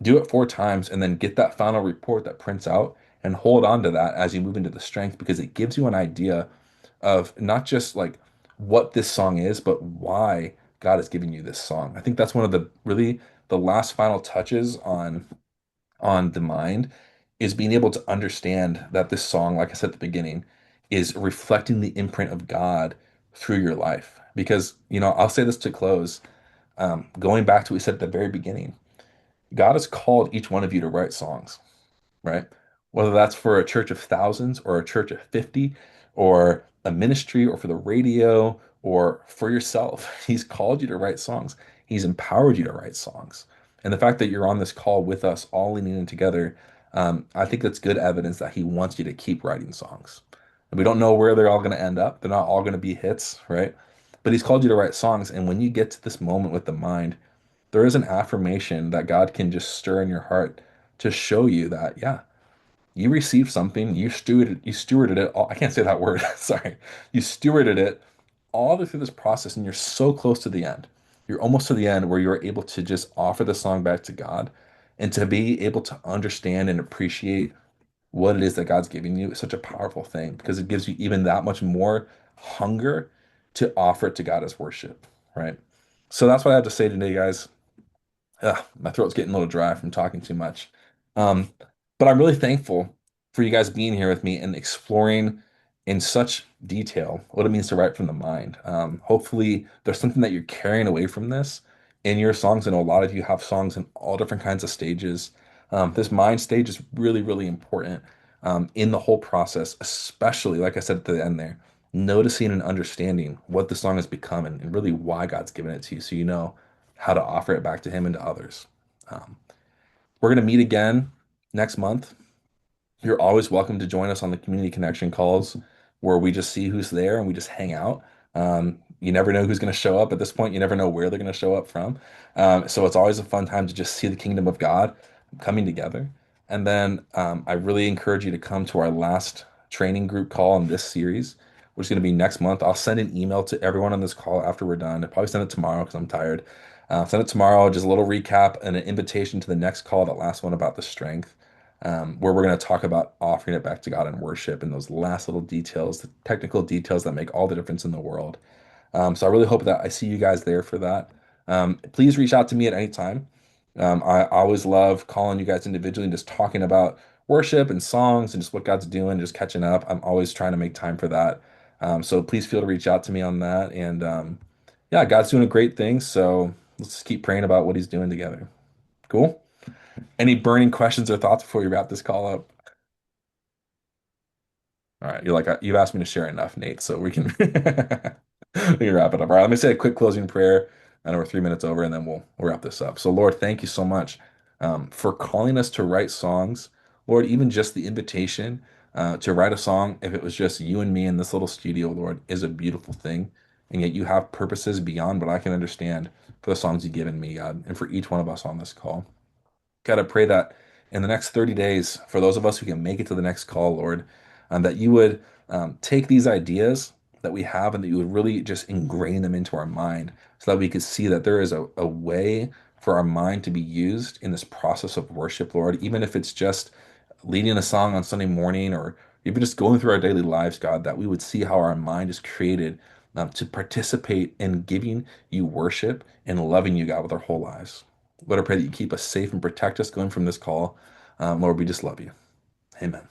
Do it 4 times and then get that final report that prints out and hold on to that as you move into the strength because it gives you an idea of not just like what this song is, but why God is giving you this song. I think that's one of the really the last final touches on the mind is being able to understand that this song, like I said at the beginning, is reflecting the imprint of God through your life. Because, I'll say this to close, going back to what we said at the very beginning, God has called each one of you to write songs, right? Whether that's for a church of thousands or a church of 50 or a ministry or for the radio or for yourself. He's called you to write songs. He's empowered you to write songs. And the fact that you're on this call with us, all leaning in together, I think that's good evidence that he wants you to keep writing songs. And we don't know where they're all going to end up. They're not all going to be hits, right? But he's called you to write songs. And when you get to this moment with the mind, there is an affirmation that God can just stir in your heart to show you that, yeah, you received something, you stewarded it all. I can't say that word, sorry. You stewarded it all the way through this process, and you're so close to the end. You're almost to the end where you're able to just offer the song back to God and to be able to understand and appreciate what it is that God's giving you is such a powerful thing because it gives you even that much more hunger to offer it to God as worship, right? So that's what I have to say today, guys. My throat's getting a little dry from talking too much. Um, but I'm really thankful for you guys being here with me and exploring in such detail what it means to write from the mind. Hopefully, there's something that you're carrying away from this in your songs. I know a lot of you have songs in all different kinds of stages. This mind stage is really, really important in the whole process, especially, like I said at the end there, noticing and understanding what the song has become and really why God's given it to you so you know how to offer it back to him and to others. Um, we're going to meet again next month. You're always welcome to join us on the community connection calls where we just see who's there and we just hang out. You never know who's going to show up at this point. You never know where they're going to show up from. So it's always a fun time to just see the kingdom of God coming together. And then I really encourage you to come to our last training group call in this series, which is going to be next month. I'll send an email to everyone on this call after we're done. I'll probably send it tomorrow because I'm tired. Send it tomorrow, just a little recap and an invitation to the next call, that last one about the strength, where we're going to talk about offering it back to God in worship and those last little details, the technical details that make all the difference in the world. So I really hope that I see you guys there for that. Please reach out to me at any time. I always love calling you guys individually and just talking about worship and songs and just what God's doing, just catching up. I'm always trying to make time for that. So please feel to reach out to me on that. And yeah, God's doing a great thing. So let's just keep praying about what he's doing together. Cool. Any burning questions or thoughts before we wrap this call up? All right, you're like you've asked me to share enough, Nate, so we can we can wrap it up. All right, let me say a quick closing prayer. I know we're 3 minutes over, and then we'll wrap this up. So, Lord, thank you so much for calling us to write songs. Lord, even just the invitation to write a song, if it was just you and me in this little studio, Lord, is a beautiful thing. And yet you have purposes beyond what I can understand for the songs you've given me, God, and for each one of us on this call. God, I pray that in the next 30 days, for those of us who can make it to the next call, Lord, that you would take these ideas that we have and that you would really just ingrain them into our mind so that we could see that there is a way for our mind to be used in this process of worship, Lord, even if it's just leading a song on Sunday morning or even just going through our daily lives, God, that we would see how our mind is created to participate in giving you worship and loving you, God, with our whole lives. Lord, I pray that you keep us safe and protect us going from this call. Lord, we just love you. Amen.